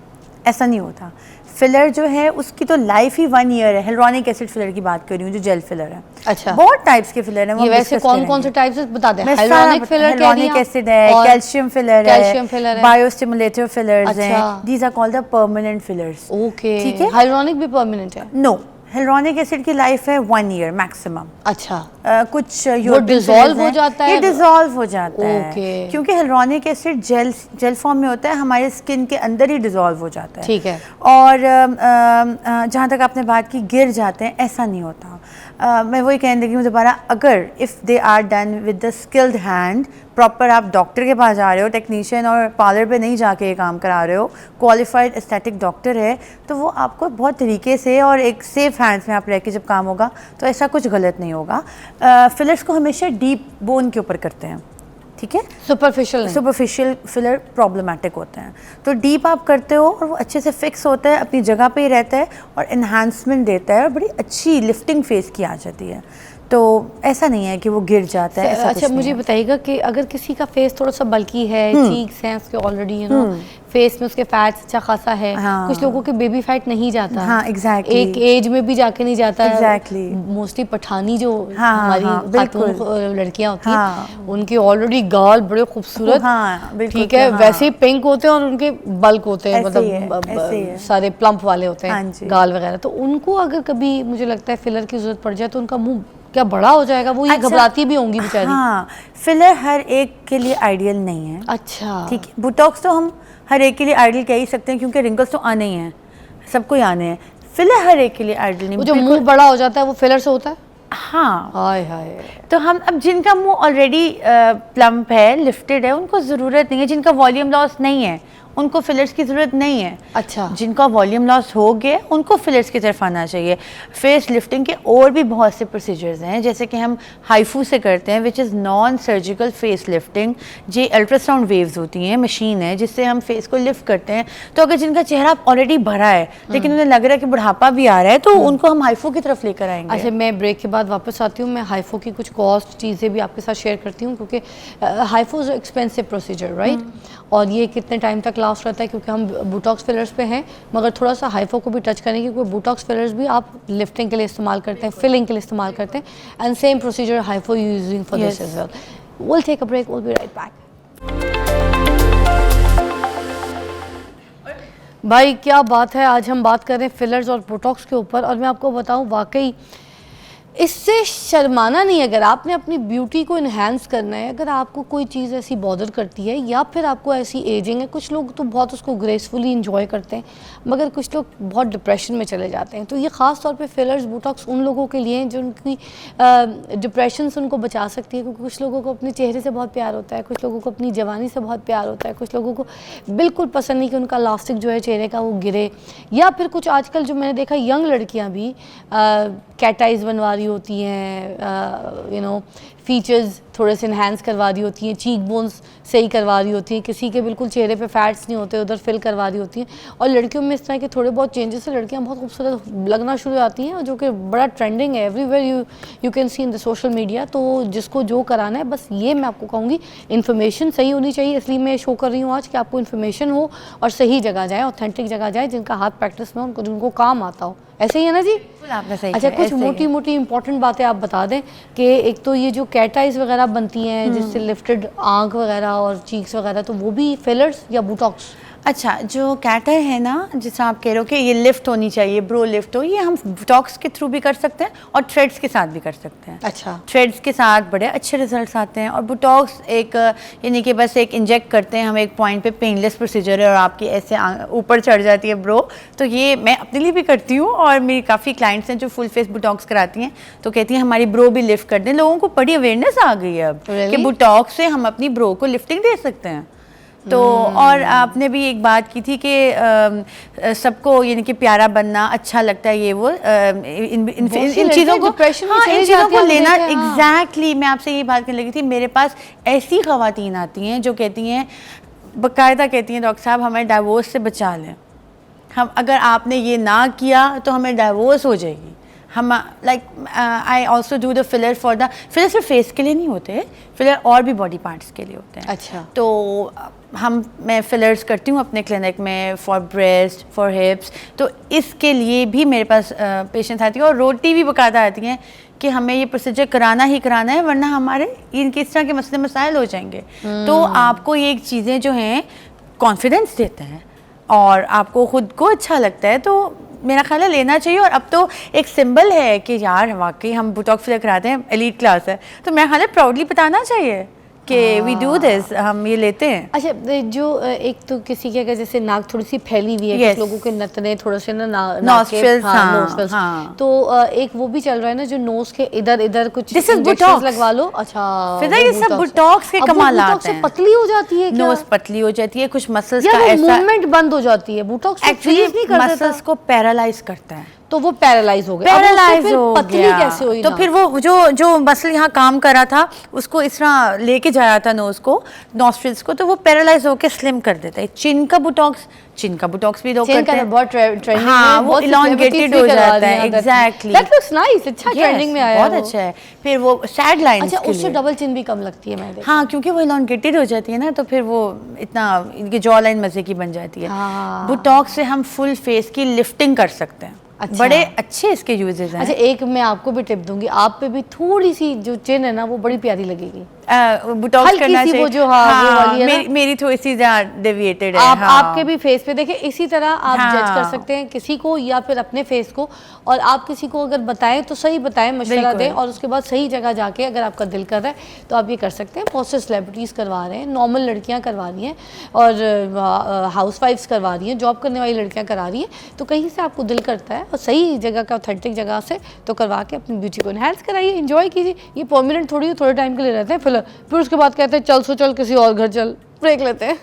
ऐसा नहीं होता। फिलर जो है उसकी तो लाइफ ही 1 ईयर है। हिलुरोनिक एसिड फिलर की बात कर रही हूँ, जो जेल फिलर है। अच्छा। बहुत टाइप्स के फिलर हैं, वो वैसे कौन से टाइप्स बता दें? हिलुरोनिक एसिड है, कैल्शियम फिलर है, बायोस्टिमुलेटर फिलर्स हैं। These are called the permanent fillers. Okay, ठीक है। हिलुरोनिक भी परमानेंट है? नो, हिलुरोनिक एसिड की लाइफ है 1 ईयर मैक्सिमम। अच्छा। कुछ वो डिसॉल्व हो जाता है? ये डिसॉल्व हो जाता है, okay. क्योंकि हिलुरोनिक एसिड जेल फॉर्म में होता है, हमारे स्किन के अंदर ही डिसॉल्व हो जाता है। ठीक है। और जहाँ तक आपने बात की गिर जाते हैं, ऐसा नहीं होता। मैं वही कहने लगी हूँ दोबारा, अगर if they are done with the skilled hand, proper आप डॉक्टर के पास जा रहे हो, टेक्नीशियन और पार्लर पे नहीं जाके ये काम करा रहे हो, क्वालिफाइड एस्थेटिक डॉक्टर है, तो वो आपको बहुत तरीके से और एक सेफ हैंड्स में आप रह के जब काम होगा तो ऐसा कुछ गलत नहीं होगा। फिलर्स को हमेशा डीप बोन के ऊपर करते हैं, ठीक है, सुपरफिशियल फिलर प्रॉब्लमेटिक होते हैं। तो डीप आप करते हो और वो अच्छे से फिक्स होता है, अपनी जगह पे ही रहता है और इन्हांसमेंट देता है और बड़ी अच्छी लिफ्टिंग फेस की आ जाती है। तो ऐसा नहीं है कि वो गिर जाता है। अच्छा, मुझे बताइएगा कि अगर किसी का फेस थोड़ा सा बल्की है, चीक्स हैं उसके ऑलरेडी, यू नो, फेस में उसके फैट्स अच्छा खासा है, कुछ लोगों के बेबी फैट नहीं जाता, हाँ, exactly. एक एज में भी जाके नहीं जाता, exactly. मोस्टली पठानी जो हाँ, हमारी खातून लड़कियां होती हैं, उनके ऑलरेडी गाल बड़े खूबसूरत, ठीक है, वैसे ही पिंक होते हैं और उनके बल्क होते हैं, मतलब सारे प्लम्प वाले होते हैं गाल वगैरह। तो उनको अगर कभी मुझे लगता है फिलर की जरूरत पड़ जाए तो उनका मुंह क्या बड़ा हो जाएगा? वो ये घबराती भी होंगी बेचारी। हाँ, फिलर हर एक के लिए आइडियल नहीं है। अच्छा, ठीक है। बोटॉक्स तो हम हर एक के लिए आइडियल कह ही सकते हैं क्योंकि रिंकल्स तो आने ही हैं, सबको ही आने हैं। फिलर हर एक के लिए आइडियल नहीं। वो जो मुंह बड़ा हो जाता है वो फिलर से होता है? हाँ। हाय हाय। तो हम अब जिनका मुंह ऑलरेडी प्लम्प है, लिफ्टेड है, उनको ज़रूरत नहीं है। जिनका वॉल्यूम लॉस नहीं है उनको फिलर्स की ज़रूरत नहीं है। अच्छा, जिनका वॉल्यूम लॉस हो गया उनको फिलर्स की तरफ आना चाहिए। फेस लिफ्टिंग के और भी बहुत से प्रोसीजर्स हैं, जैसे कि हम हाइफू से करते हैं, which is non surgical face lifting. ये अल्ट्रासाउंड वेव्स होती हैं, मशीन है जिससे हम फेस को लिफ्ट करते हैं। तो अगर जिनका चेहरा ऑलरेडी भरा है लेकिन उन्हें लग रहा है कि बुढ़ापा भी आ रहा है, तो उनको हम हाइफू की तरफ लेकर आएंगे। अच्छा, मैं ब्रेक के बाद वापस आती हूँ, मैं हाइफो की कुछ कॉस्ट चीज़ें भी आपके साथ शेयर करती हूँ, क्योंकि हाइफो इज़ एक्सपेंसिव प्रोसीजर, राइट? और ये कितने टाइम तक लास्ट रहता है, क्योंकि हम बोटॉक्स फिलर्स पे हैं, मगर थोड़ा सा हाइफो को भी टच करेंगे क्योंकि बोटॉक्स फिलर्स भी आप लिफ्टिंग के लिए इस्तेमाल करते हैं, फिलिंग के लिए इस्तेमाल करते हैं, and same procedure HIFU using for this as well. Will take a break, will be right back. भाई क्या बात है, आज हम बात कर रहे हैं फिलर्स और बोटॉक्स के ऊपर, और मैं आपको बताऊं वाकई इससे शर्माना नहीं। अगर आपने अपनी ब्यूटी को इन्हेंस करना है, अगर आपको कोई चीज़ ऐसी बॉदर करती है या फिर आपको ऐसी एजिंग है, कुछ लोग तो बहुत उसको ग्रेसफुली इंजॉय करते हैं मगर कुछ लोग बहुत डिप्रेशन में चले जाते हैं, तो ये ख़ास तौर पे फिलर्स बोटॉक्स उन लोगों के लिए हैं जो उनकी डिप्रेशन से उनको बचा सकती है, क्योंकि कुछ लोगों को अपने चेहरे से बहुत प्यार होता है, कुछ लोगों को अपनी जवानी से बहुत प्यार होता है, कुछ लोगों को बिल्कुल पसंद नहीं कि उनका लास्टिक जो है चेहरे का वो गिरे, या फिर कुछ आजकल जो मैंने देखा यंग लड़कियाँ भी कैट आइज़ बनवा रही होती हैं, यू नो, फीचर्स थोड़े से इन्हेंस करवा रही होती हैं, चीक बोन्स सही करवा रही होती हैं, किसी के बिल्कुल चेहरे पे फैट्स नहीं होते उधर फिल करवा रही होती हैं, और लड़कियों में इस तरह के थोड़े बहुत चेंजेस से लड़कियां बहुत खूबसूरत लगना शुरू हो जाती हैं, जो कि बड़ा ट्रेंडिंग है everywhere, you can see in the social media. तो जिसको जो कराना है, बस ये मैं आपको कहूँगी इन्फॉर्मेशन सही होनी चाहिए, इसलिए मैं शो कर रही हूँ आज कि आपको इन्फॉर्मेशन हो और सही जगह जाए, ऑथेंटिक जगह जाए, जिनका हाथ प्रैक्टिस में उनको जिनको काम आता हो। ऐसे ही है ना जी? आपने सही। अच्छा, कुछ मोटी मोटी इंपॉर्टेंट बातें आप बता दें कि एक तो ये जो कैट आइज़ वगैरह बनती हैं जिससे लिफ्टेड आंख वगैरह और चीक्स वगैरह, तो वो भी फिलर्स या बोटॉक्स? अच्छा, जो कैट आई है ना, जिससे आप कह रहे हो कि ये लिफ्ट होनी चाहिए, ब्रो लिफ्ट हो, ये हम बोटॉक्स के थ्रू भी कर सकते हैं और थ्रेड्स के साथ भी कर सकते हैं। अच्छा, थ्रेड्स के साथ बड़े अच्छे रिजल्ट्स आते हैं, और बोटॉक्स एक यानी कि बस एक इंजेक्ट करते हैं हम एक पॉइंट पे, पेनलेस प्रोसीजर है और आपकी ऐसे ऊपर चढ़ जाती है ब्रो। तो ये मैं अपने लिए भी करती हूँ और मेरी काफ़ी क्लाइंट्स हैं जो फुल फेस बोटॉक्स कराती हैं, तो कहती हैं हमारी ब्रो भी लिफ्ट कर दें। लोगों को बड़ी अवेयरनेस आ गई है अब कि बोटॉक्स से हम अपनी ब्रो को लिफ्टिंग दे सकते हैं। तो और आपने भी एक बात की थी कि सबको यानी कि प्यारा बनना अच्छा लगता है, ये वो इन चीज़ों को, हाँ, इन चीज़ों को लेना। एग्जैक्टली, मैं आपसे ये बात करने लगी थी। मेरे पास ऐसी ख़वातीन आती हैं जो कहती हैं, बाकायदा कहती हैं, डॉक्टर साहब हमें डाइवोर्स से बचा लें, हम अगर आपने ये ना किया तो हमें डाइवोर्स हो जाएगी। हम like I also do the filler for the filler सिर्फ फेस के लिए नहीं होते, फिलर और भी बॉडी पार्ट्स के लिए होते हैं। अच्छा, तो मैं फिलर्स करती हूँ अपने क्लिनिक में फॉर ब्रेस्ट, फॉर हिप्स, तो इसके लिए भी मेरे पास पेशेंट्स आती हैं और रोटी भी बकायदा आती हैं कि हमें ये प्रोसीजर कराना ही कराना है, वरना हमारे इनके इस तरह के मसले मसाइल हो जाएंगे। तो आपको ये चीज़ें जो हैं कॉन्फिडेंस देते हैं और आपको ख़ुद को अच्छा लगता है, तो मेरा ख्याल है लेना चाहिए। और अब तो एक सिंबल है कि यार वाकई हम बोटॉक्स फिलर कराते हैं, एलीट क्लास है, तो मेरा ख्याल है प्राउडली बताना चाहिए कि वी डू दिस, हम ये लेते हैं। अच्छा, जो एक तो किसी के अगर जैसे नाक थोड़ी सी फैली हुई है, कुछ लोगों के नथने थोड़े से ना नॉस्ट्रिल्स, नोस्ट्रिल्स, हाँ। तो एक वो भी चल रहा है ना, जो नोज के इधर इधर कुछ This is इंजेक्शंस Botox। लगवा लो। अच्छा, फिर ये सब बुटॉक्स के कमालात से हैं। पतली हो जाती है क्या? नोज पतली हो जाती है, कुछ मसल्स या का वो ऐसा मूवमेंट बंद हो जाती है, बुटॉक्स एक्चुअली नहीं कर देता, मसल्स को पैरालाइज करता है, तो वो पैरालाइज हो गया। अब उससे पैरालाइज फिर हो पतली गया। कैसे हुई तो ना? फिर वो जो मसल यहाँ काम कर रहा था उसको इस तरह लेके जाया था नोज को, नॉस्ट्रिल्स को, तो वो पैरालाइज होके स्लिम कर देता है। चिन का बुटॉक्स भी लोग करते हैं, बहुत ट्रेंडिंग हाँ, वो elongated हो जाता है, एग्जैक्टली। दैट लुक्स नाइस, अच्छा ट्रेंडिंग में आया बहुत वो। अच्छा है। फिर वो सैड लाइंस अच्छा, के उससे लिए, डबल चिन भी कम लगती है, मैं देखा। हाँ, क्योंकि वो elongated हो जाती है ना, तो फिर वो इतना इनकी जॉ लाइन मजे की बन जाती है। हाँ। बुटॉक्स से हम फुल फेस की लिफ्टिंग कर सकते हैं। अच्छा। बड़े अच्छे इसके यूजेस हैं। अच्छा, एक मैं आपको भी टिप दूंगी, आप पे भी थोड़ी सी जो चिन है ना वो बड़ी प्यारी लगेगी। बुटॉक्स हल्की करना सी चाहिए। वो जो, हाँ, वो वाली है ना। मेरी थोड़ी सी डेविएटेड है। आप हाँ। आपके भी फेस पे देखें, इसी तरह आप हाँ। जज कर सकते हैं किसी को या फिर अपने फेस को, और आप किसी को अगर बताएं तो सही बताएं, मशवरा बिल्कुल। दें, और उसके बाद सही जगह जाके अगर आपका दिल कर रहा है तो आप ये कर सकते हैं। बहुत से सेलिब्रिटीज़ करवा रहे हैं, नॉर्मल लड़कियां करवा रही हैं, और हाउस वाइफ्स करवा रही हैं, जॉब करने वाली लड़कियां करा रही हैं। तो कहीं से आपको दिल करता है और सही जगह का, ऑथेंटिक जगह से, तो करवा के अपनी ब्यूटी को एनहांस कराइए, एंजॉय कीजिए। ये परमानेंट थोड़ी, थोड़े टाइम के लिए रहते हैं फिलहाल, फिर उसके बाद कहते हैं चल सो चल किसी और घर चल, ब्रेक लेते हैं।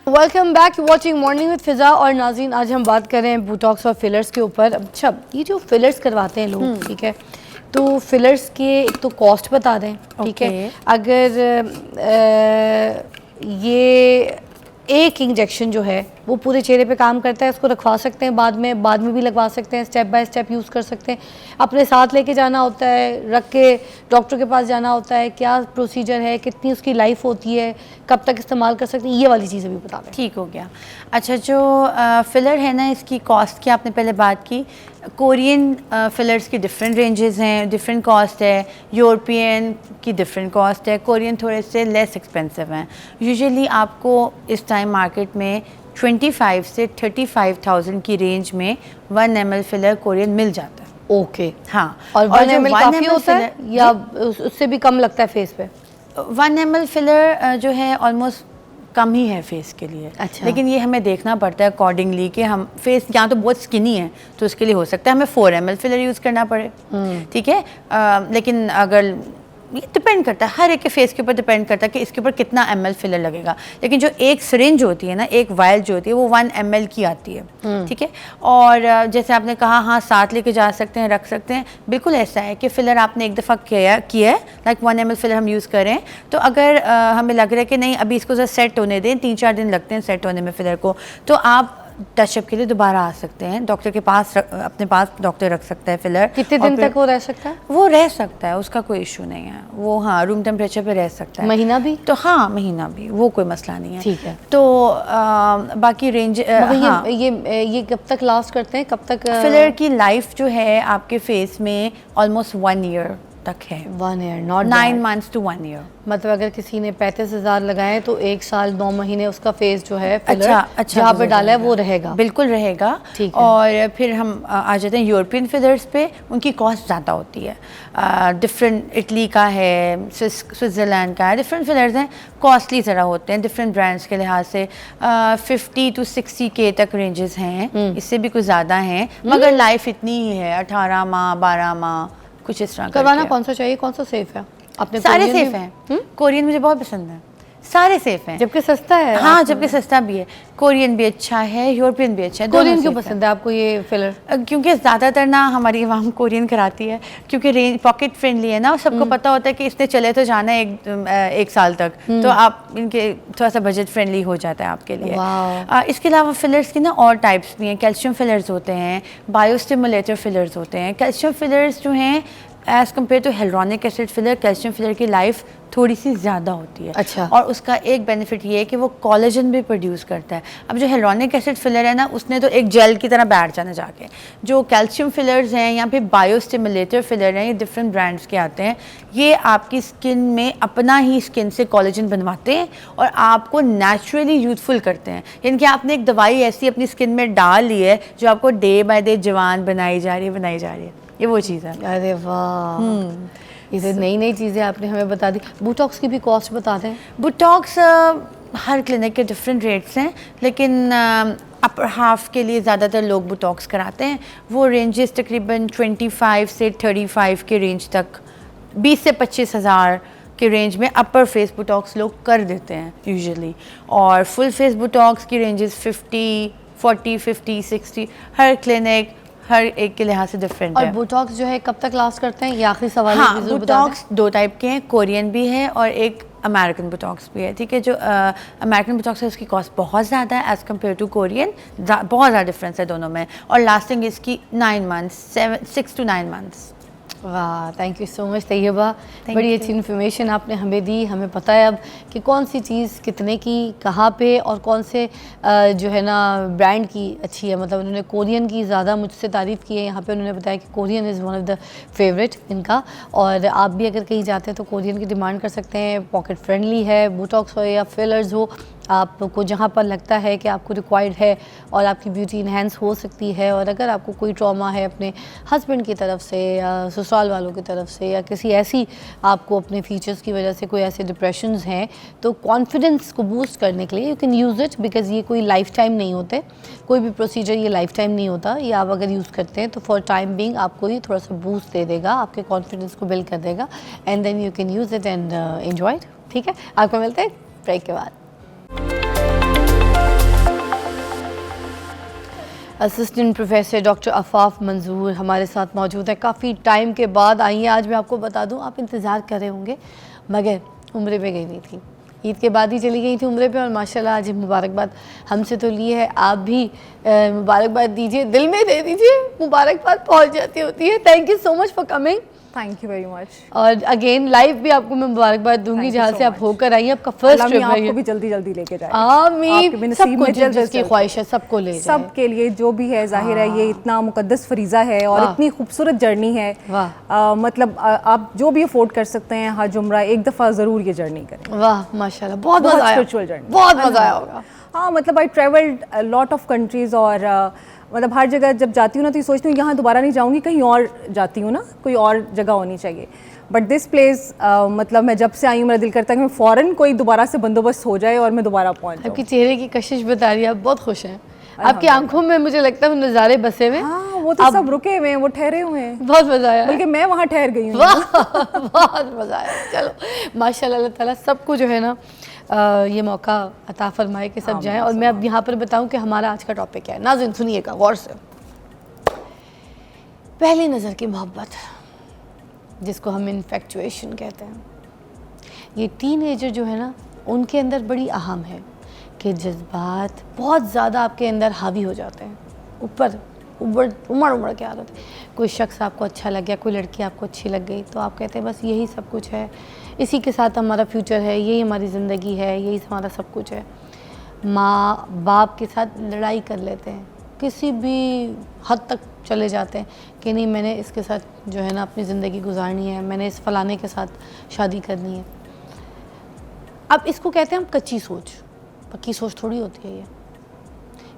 Welcome back, watching morning with Fiza. और नाज़रीन, आज हम बात कर रहे हैं बुटॉक्स और फिलर्स के ऊपर। अच्छा, ये जो फिलर्स करवाते हैं लोग, ठीक है, तो फिलर्स के एक तो कॉस्ट बता दें, ठीक है। अगर ये एक इंजेक्शन जो है वो पूरे चेहरे पे काम करता है, उसको रखवा सकते हैं, बाद में भी लगवा सकते हैं, स्टेप बाय स्टेप यूज़ कर सकते हैं। अपने साथ लेके जाना होता है, रख के डॉक्टर के पास जाना होता है, क्या प्रोसीजर है, कितनी उसकी लाइफ होती है, कब तक इस्तेमाल कर सकते हैं, ये वाली चीज़ें भी बता दें। ठीक हो गया। अच्छा, जो फिलर है ना, इसकी कॉस्ट की आपने पहले बात की। कोरियन फिलर्स की डिफरेंट रेंजेस हैं, डिफरेंट कॉस्ट है। यूरोपियन की डिफरेंट कॉस्ट है। कोरियन थोड़े से लेस एक्सपेंसिव हैं। यूजुअली आपको इस टाइम मार्केट में 25 से 35,000 की रेंज में 1 ml फिलर कोरियन मिल जाता है। ओके, हाँ। और 1 ml 1 काफ़ी ml होता है filler- या उससे भी कम लगता है फेस पे? 1 ml फिलर जो है ऑलमोस्ट कम ही है फेस के लिए। अच्छा। लेकिन ये हमें देखना पड़ता है अकॉर्डिंगली कि हम फेस यहाँ तो बहुत स्किनी है, तो उसके लिए हो सकता है हमें 4 ml फिलर यूज़ करना पड़े, ठीक है। लेकिन अगर ये डिपेंड करता है, हर एक के फेस के ऊपर डिपेंड करता है कि इसके ऊपर कितना ml फिलर लगेगा। लेकिन जो एक सिरिंज होती है ना, एक वायल जो होती है, वो 1 ml की आती है, ठीक है। और जैसे आपने कहा, हाँ, साथ लेके जा सकते हैं, रख सकते हैं, बिल्कुल ऐसा है कि फिलर आपने एक दफ़ा किया है, लाइक 1 ml फिलर हम यूज़ करें, तो अगर हमें लग रहा है कि नहीं अभी इसको ज़रा सेट होने दें, 3-4 दिन लगते हैं सेट होने में फिलर को, तो आप टचअप के लिए दोबारा आ सकते हैं। डॉक्टर के पास अपने पास डॉक्टर रख सकता है फिलर। कितने दिन तक वो रह सकता है? वो रह सकता है, उसका कोई इशू नहीं है। वो, हाँ, रूम टेम्परेचर पे रह सकता है। महीना भी? तो हाँ, महीना भी, वो कोई मसला नहीं है। ठीक है। तो बाकी रेंज, हाँ, ये कब तक लास्ट करते हैं, कब तक? फिलर की लाइफ जो है आपके फेस में ऑलमोस्ट 1 ईयर तक है। 1 year, not 9 months to 1 year। मतलब अगर किसी ने 35,000 लगाए तो 1 साल 9 महीने उसका फेस जो है अच्छा जहाँ पे डाला है वो रहेगा, बिल्कुल रहेगा। ठीक है। और फिर हम आ जाते हैं यूरोपियन फिलर्स पे। उनकी कॉस्ट ज़्यादा होती है, डिफरेंट, इटली का है, स्विट्ज़रलैंड का है, डिफरेंट फिलर्स हैं, कॉस्टली ज़रा होते हैं डिफरेंट ब्रांड्स के लिहाज से। 50 to 60K तक रेंजेस हैं, इससे भी कुछ ज़्यादा हैं, मगर लाइफ इतनी ही है, 18 माह 12 माह कुछ इस तरह। करवाना कौन सा चाहिए, कौन सा सेफ है? आपने सारे सेफ हैं। कोरियन मुझे बहुत पसंद है, सारे सेफ हैं, जबकि सस्ता है। हाँ, जबकि सस्ता भी है। कोरियन भी अच्छा है, यूरोपियन भी अच्छा है। कोरियन क्यों पसंद है आपको ये फिलर? क्योंकि ज़्यादातर ना हमारी आवाम कोरियन कराती है, क्योंकि रेंज पॉकेट फ्रेंडली है ना, और सबको पता होता है कि इसने चले तो जाना है एक साल तक, तो आप इनके थोड़ा सा बजट फ्रेंडली हो जाता है आपके लिए। इसके अलावा फिलर्स की ना और टाइप्स भी हैं। कैल्शियम फिलर्स होते हैं, बायोस्टिमुलेटर फिलर्स होते हैं। कैल्शियम फिलर्स जो हैं as compare to hyaluronic acid filler, calcium filler की लाइफ थोड़ी सी ज़्यादा होती है। अच्छा। और उसका एक बेनिफिट ये है कि वो कोलेजन भी प्रोड्यूस करता है। अब जो हेलुरोनिक एसिड फिलर है ना, उसने तो एक जेल की तरह बैठ जाना जाके। जो कैल्शियम फिलर्स हैं या फिर बायोस्टिमुलेटर फिलर हैं, ये डिफरेंट ब्रांड्स के आते हैं, ये आपकी स्किन में अपना ही स्किन से कोलेजन बनवाते हैं और आपको नेचुरली यूथफुल करते हैं। यानी कि आपने एक दवाई ऐसी अपनी स्किन में डाल ली है जो आपको डे बाय डे जवान बनाई जा रही है। ये वो चीज़ है। अरे वाह, ये नई नई चीज़ें आपने हमें बता दी। बोटॉक्स की भी कॉस्ट बता दें। बोटॉक्स हर क्लिनिक के डिफरेंट रेट्स हैं, लेकिन अपर हाफ के लिए ज़्यादातर लोग बोटॉक्स कराते हैं। वो रेंजेस तकरीबन 25 से 35 के रेंज तक, 20 से 25 हज़ार के रेंज में अपर फेस बोटॉक्स लोग कर देते हैं यूजुअली। और फुल फेस बोटॉक्स की रेंजेस 50, 40, 50, 60, हर क्लिनिक हर एक के लिहाज से डिफरेंट और है। बोटॉक्स जो है कब तक लास्ट करते हैं, ये आखिरी सवाल हाँ, है, ज़रूर बता दें। बोटॉक्स दो टाइप के हैं, कोरियन भी है और एक अमेरिकन बोटॉक्स भी है, ठीक है। जो अमेरिकन बोटॉक्स है उसकी कॉस्ट बहुत ज़्यादा है एज़ कम्पेयर टू कोरियन, बहुत ज़्यादा डिफरेंस है दोनों में। और लास्टिंग इसकी 9 मंथ्स, 6 to 9 मंथ्स। वाह, thank you so much Taiba, Thank बड़ी you. अच्छी इन्फॉर्मेशन आपने हमें दी। हमें पता है अब कि कौन सी चीज़ कितने की, कहाँ पे, और कौन से जो है ना ब्रांड की अच्छी है। मतलब उन्होंने कोरियन की ज़्यादा मुझसे तारीफ़ की है, यहाँ पे उन्होंने बताया कि Korean is one of the favourite इनका। और आप भी अगर कहीं जाते हैं तो कोरियन की डिमांड कर सकते हैं। पॉकेट फ्रेंडली है, बोटॉक्स हो या फिलर्स हो, आपको जहाँ पर लगता है कि आपको रिक्वायर्ड है और आपकी ब्यूटी इन्हेंस हो सकती है। और अगर आपको कोई ट्रॉमा है अपने हस्बैंड की तरफ से या ससुराल वालों की तरफ से, या किसी ऐसी आपको अपने फीचर्स की वजह से कोई ऐसे डिप्रेशंस हैं, तो कॉन्फिडेंस को बूस्ट करने के लिए you can use it, because ये कोई लाइफ टाइम नहीं होते। कोई भी प्रोसीजर ये लाइफ टाइम नहीं होता। ये आप अगर यूज़ करते हैं तो फॉर टाइम बीइंग आपको ये थोड़ा सा बूस्ट दे देगा, आपके कॉन्फिडेंस को बिल्ड कर देगा, and then you can use it and enjoy it. ठीक है, आपको मिलते हैं ब्रेक के बाद। असिस्टेंट प्रोफेसर डॉक्टर अफाफ मंजूर हमारे साथ मौजूद है। काफ़ी टाइम के बाद आई हैं। आज मैं आपको बता दूं, आप इंतज़ार कर रहे होंगे, मगर उम्रे पे गई नहीं थी, ईद के बाद ही चली गई थी उम्रे पे। और माशाल्लाह आज मुबारकबाद हमसे तो लिए है, आप भी मुबारकबाद दीजिए, दिल में दे दीजिए, मुबारकबाद पहुंच जाती होती है। Thank you so much for coming. Thank you very much. और अगेन लाइव भी आपको मैं मुबारकबाद दूंगी Thank you जहाँ so से आप much. होकर आई हैं। आपका फर्स्ट ट्रिप है आपको ये। भी जल्दी जल्दी लेके जाए। आमीन, सबको जिसकी ख्वाहिश है सबको ले जाए। सबके लिए जो भी है, जाहिर है ये इतना मुकद्दस फरीज़ा है और वाह। इतनी खूबसूरत जर्नी है। वाह। मतलब आप जो भी अफोर्ड कर सकते हैं हज उम्रा एक दफ़ा ज़रूर ये जर्नी करें। वाह माशाल्लाह, बहुत बहुत मजा आया, स्पिरिचुअल जर्नी, बहुत मजा आया होगा। हाँ, मतलब I travelled lot of countries और मतलब हर जगह जब जाती हूँ ना तो ये सोचती हूँ यहाँ दोबारा नहीं जाऊँगी, कहीं और जाती हूँ ना, कोई और जगह होनी चाहिए। बट दिस प्लेस मतलब मैं जब से आई हूँ मेरा दिल करता है कि मैं फ़ौरन कोई दोबारा से बंदोबस्त हो जाए और मैं दोबारा पहुँच जाऊँ। आपके चेहरे की कशिश बता रही है, आप बहुत खुश हैं। आपकी आंखों में मुझे लगता है वो नज़ारे बसे हुए। हाँ, वो तो सब रुके हुए हैं, वो ठहरे हुए हैं। बहुत मजा आया, बल्कि मैं वहाँ ठहर गई हूँ। वाह बहुत मजा आया। चलो माशाल्लाह, अल्लाह ताला सबको जो है ना ये मौका अता फरमाए कि सब जाएं। और मैं अब यहाँ पर बताऊँ कि हमारा आज का टॉपिक क्या है। नाज़रीन सुनिएगा गौर से। पहली नज़र की मोहब्बत, जिसको हम इन्फेक्चुएशन कहते हैं, ये टीनेजर जो है ना उनके अंदर बड़ी अहम है कि जज्बात बहुत ज़्यादा आपके अंदर हावी हो जाते हैं, ऊपर उमड़ के आ जाते हैं। कोई शख्स आपको अच्छा लग गया, कोई लड़की आपको अच्छी लग गई, तो आप कहते हैं बस यही सब कुछ है, इसी के साथ हमारा फ्यूचर है, यही हमारी ज़िंदगी है, यही हमारा सब कुछ है। माँ बाप के साथ लड़ाई कर लेते हैं, किसी भी हद तक चले जाते हैं कि नहीं मैंने इसके साथ जो है ना अपनी ज़िंदगी गुजारनी है, मैंने इस फलाने के साथ शादी करनी है। अब इसको कहते हैं हम कच्ची सोच, पक्की सोच थोड़ी होती है ये,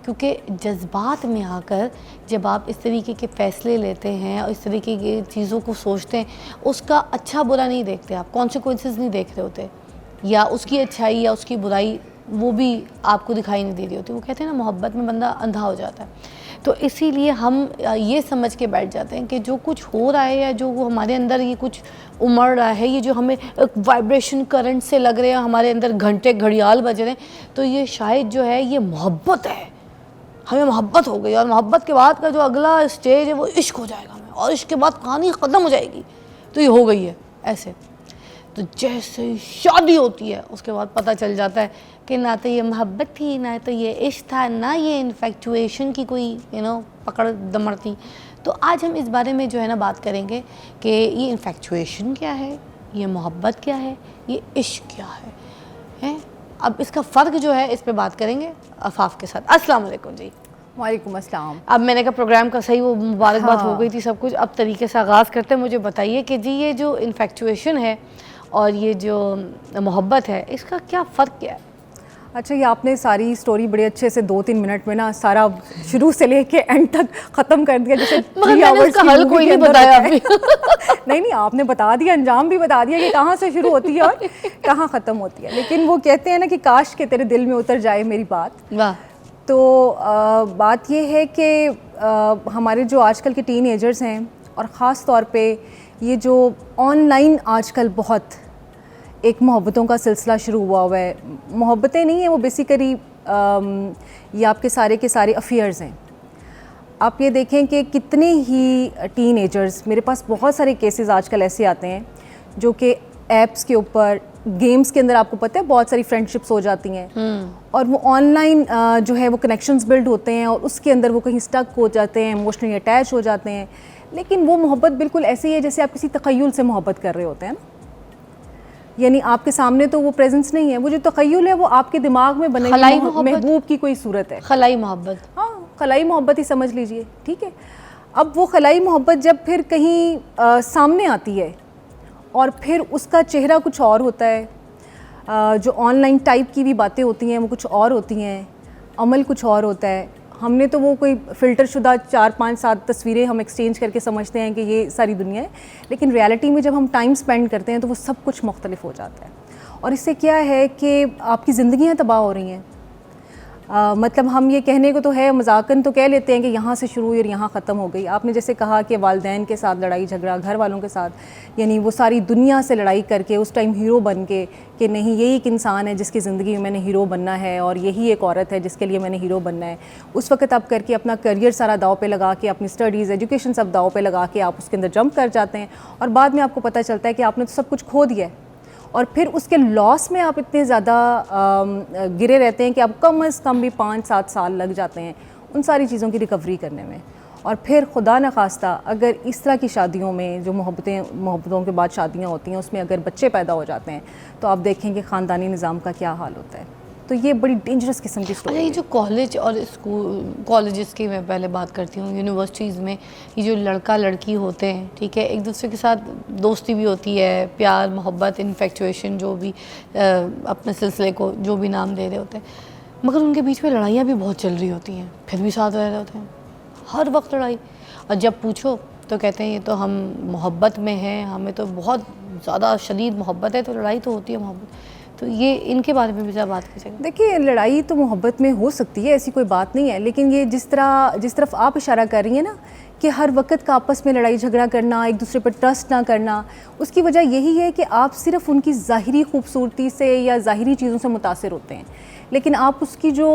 क्योंकि जज्बात में आकर जब आप इस तरीके के फ़ैसले लेते हैं और इस तरीके की चीज़ों को सोचते हैं, उसका अच्छा बुरा नहीं देखते आप, कॉन्सिक्वेंसेस नहीं देख रहे होते, या उसकी अच्छाई या उसकी बुराई वो भी आपको दिखाई नहीं दे रही होती। वो कहते हैं ना मोहब्बत में बंदा अंधा हो जाता है। तो इसीलिए हम ये समझ के बैठ जाते हैं कि जो कुछ हो रहा है या जो वो हमारे अंदर ये कुछ उमड़ रहा है, ये जो हमें एक वाइब्रेशन करंट से लग रहे हैं, हमारे अंदर घंटे घड़ियाल बज रहे हैं, तो ये शायद जो है ये मोहब्बत है, हमें मोहब्बत हो गई। और मोहब्बत के बाद का जो अगला स्टेज है वो इश्क हो जाएगा हमें, और इसके बाद कहानी ख़त्म हो जाएगी, तो ये हो गई है ऐसे। तो जैसे ही शादी होती है उसके बाद पता चल जाता है कि ना तो ये मोहब्बत थी, ना तो ये इश्क था, ना ये इन्फेक्चुएशन की कोई पकड़ दमड़ थी। तो आज हम इस बारे में जो है ना बात करेंगे कि ये इन्फेक्चुएशन क्या है, ये मोहब्बत क्या है, ये इश्क क्या है? अब इसका फ़र्क जो है इस पे बात करेंगे अफाफ के साथ। अस्सलाम वालेकुम जी। वालेकुम अस्सलाम। अब मैंने कहा प्रोग्राम का सही वो मुबारकबाद हो गई थी सब कुछ, अब तरीके से आगाज़ करते हैं। मुझे बताइए कि जी ये जो इन्फेक्चुएशन है और ये जो मोहब्बत है, इसका क्या फ़र्क क्या है? अच्छा, ये आपने सारी स्टोरी बड़े अच्छे से 2-3 मिनट में ना सारा शुरू से लेके एंड तक ख़त्म कर दिया, जैसे 3 आवर्स का हल कोई नहीं बताया अभी। नहीं, आपने बता दिया, अंजाम भी बता दिया कि कहाँ से शुरू होती है और कहाँ ख़त्म होती है। लेकिन वो कहते हैं ना कि काश के तेरे दिल में उतर जाए मेरी बात। वाह। तो बात ये है कि हमारे जो आजकल के टीनेजर्स हैं और ख़ास तौर पे ये जो ऑनलाइन आजकल बहुत एक मोहब्बतों का सिलसिला शुरू हुआ है, मोहब्बतें नहीं हैं वो बेसिकली ये आपके सारे के सारे अफेयर्स हैं। आप ये देखें कि कितने ही टीनेजर्स, मेरे पास बहुत सारे केसेस आजकल ऐसे आते हैं जो कि ऐप्स के ऊपर, गेम्स के अंदर आपको पता है बहुत सारी फ्रेंडशिप्स हो जाती हैं और वो ऑनलाइन जो है वो कनेक्शंस बिल्ड होते हैं और उसके अंदर वो कहीं स्टक हो जाते हैं, इमोशनली अटैच हो जाते हैं। लेकिन वो मोहब्बत बिल्कुल ऐसी है जैसे आप किसी तख़य्युल से मोहब्बत कर रहे होते हैं ना, यानी आपके सामने तो वो प्रेजेंस नहीं है, वो जो तख़य्युल है वो आपके दिमाग में बने महबूब की कोई सूरत है, खलाई मोहब्बत। हाँ, खलाई मोहब्बत ही समझ लीजिए, ठीक है। अब वो खलाई मोहब्बत जब फिर कहीं सामने आती है और फिर उसका चेहरा कुछ और होता है, जो ऑनलाइन टाइप की भी बातें होती हैं वो कुछ और होती हैं, अमल कुछ और होता है। हमने तो वो कोई फ़िल्टर शुदा 4-5-7 तस्वीरें हम एक्सचेंज करके समझते हैं कि ये सारी दुनिया है, लेकिन रियलिटी में जब हम टाइम स्पेंड करते हैं तो वो सब कुछ मुख्तलिफ हो जाता है। और इससे क्या है कि आपकी ज़िंदगियाँ तबाह हो रही हैं। मतलब हम ये कहने को तो है, मजाकन तो कह लेते हैं कि यहाँ से शुरू हुई और यहाँ ख़त्म हो गई। आपने जैसे कहा कि वालिदैन के साथ लड़ाई झगड़ा, घर वालों के साथ, यानी वो सारी दुनिया से लड़ाई करके उस टाइम हीरो बन के कि नहीं यही एक इंसान है जिसकी ज़िंदगी में मैंने हीरो बनना है और यही एक औरत है जिसके लिए मैंने हीरो बनना है। उस वक्त आप करके अपना करियर सारा दाव पे लगा के, अपनी स्टडीज़, एजुकेशन सब दाव पे लगा के आप उसके अंदर जंप कर जाते हैं और बाद में आपको पता चलता है कि आपने तो सब कुछ खो दिया है और फिर उसके लॉस में आप इतने ज़्यादा गिरे रहते हैं कि आप कम से कम भी 5-7 साल लग जाते हैं उन सारी चीज़ों की रिकवरी करने में। और फिर खुदा न खास्ता अगर इस तरह की शादियों में जो मोहब्बतों के बाद शादियां होती हैं उसमें अगर बच्चे पैदा हो जाते हैं तो आप देखें कि ख़ानदानी निज़ाम का क्या हाल होता है। तो ये बड़ी डेंजरस किस्म की स्टोरी है। ये जो कॉलेज और स्कूल, कॉलेजेस की मैं पहले बात करती हूँ, यूनिवर्सिटीज़ में ये जो लड़का लड़की होते हैं, ठीक है, एक दूसरे के साथ दोस्ती भी होती है, प्यार मोहब्बत इन्फेक्चुएशन, जो भी अपने सिलसिले को जो भी नाम दे रहे होते हैं, मगर उनके बीच में लड़ाइयाँ भी बहुत चल रही होती हैं, फिर भी साथ रह रहे होते हैं, हर वक्त लड़ाई। और जब पूछो तो कहते हैं ये तो हम मोहब्बत में हैं, हमें तो बहुत ज़्यादा शदीद मोहब्बत है, तो लड़ाई तो होती है मोहब्बत। तो ये इनके बारे में भी ज़रा बात कीजिएगा। देखिए, लड़ाई तो मोहब्बत में हो सकती है, ऐसी कोई बात नहीं है, लेकिन ये जिस तरफ आप इशारा कर रही हैं ना कि हर वक्त का आपस में लड़ाई झगड़ा करना, एक दूसरे पर ट्रस्ट ना करना, उसकी वजह यही है कि आप सिर्फ उनकी ज़ाहिरी खूबसूरती से या ज़ाहिरी चीज़ों से मुतासिर होते हैं, लेकिन आप उसकी जो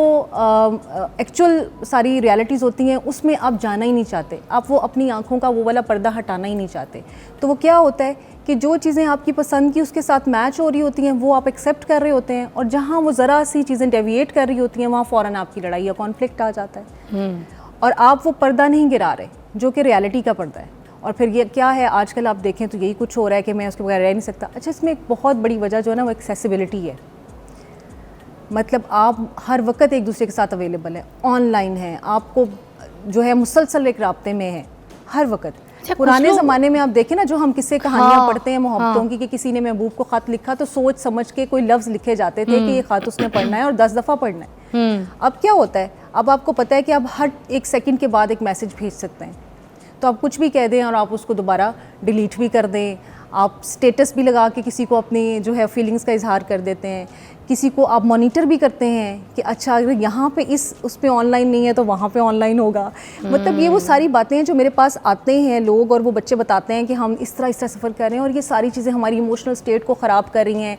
एक्चुअल सारी रियलिटीज़ होती हैं उसमें आप जाना ही नहीं चाहते, आप वो अपनी आँखों का वो वाला पर्दा हटाना ही नहीं चाहते। तो वो क्या होता है कि जो चीज़ें आपकी पसंद की उसके साथ मैच हो रही होती हैं वो आप एक्सेप्ट कर रहे होते हैं, और जहाँ वो ज़रा सी चीज़ें डेविएट कर रही होती हैं वहाँ फ़ौरन आपकी लड़ाई या कॉन्फ्लिक्ट आ जाता है और आप वो पर्दा नहीं गिरा रहे जो कि रियलिटी का पर्दा है। और फिर ये क्या है, आजकल आप देखें तो यही कुछ हो रहा है कि मैं उसके बगैर रह नहीं सकता। अच्छा, इसमें एक बहुत बड़ी वजह जो है ना वो एक्सेसिबिलिटी है, मतलब आप हर वक्त एक दूसरे के साथ अवेलेबल है, ऑनलाइन है, आपको जो है मुसलसल एक राब्ते में है हर वक्त। पुराने ज़माने में आप देखें ना, जो हम किस्से कहानियाँ पढ़ते हैं मोहब्बतों की कि किसी ने महबूब को ख़त लिखा तो सोच समझ के कोई लफ्ज़ लिखे जाते थे कि ये ख़त उसने पढ़ना है और 10 दफ़ा पढ़ना है। अब क्या होता है, अब आपको पता है कि आप हर 1 सेकंड के बाद एक मैसेज भेज सकते हैं, तो आप कुछ भी कह दें और आप उसको दोबारा डिलीट भी कर दें, आप स्टेटस भी लगा के किसी को अपनी जो है फीलिंग्स का इजहार कर देते हैं, किसी को आप मॉनिटर भी करते हैं कि अच्छा अगर यहाँ पे उस पे ऑनलाइन नहीं है तो वहाँ पे ऑनलाइन होगा। मतलब ये वो सारी बातें हैं जो मेरे पास आते हैं लोग और वो बच्चे बताते हैं कि हम इस तरह सफ़र कर रहे हैं और ये सारी चीज़ें हमारी इमोशनल स्टेट को ख़राब कर रही हैं।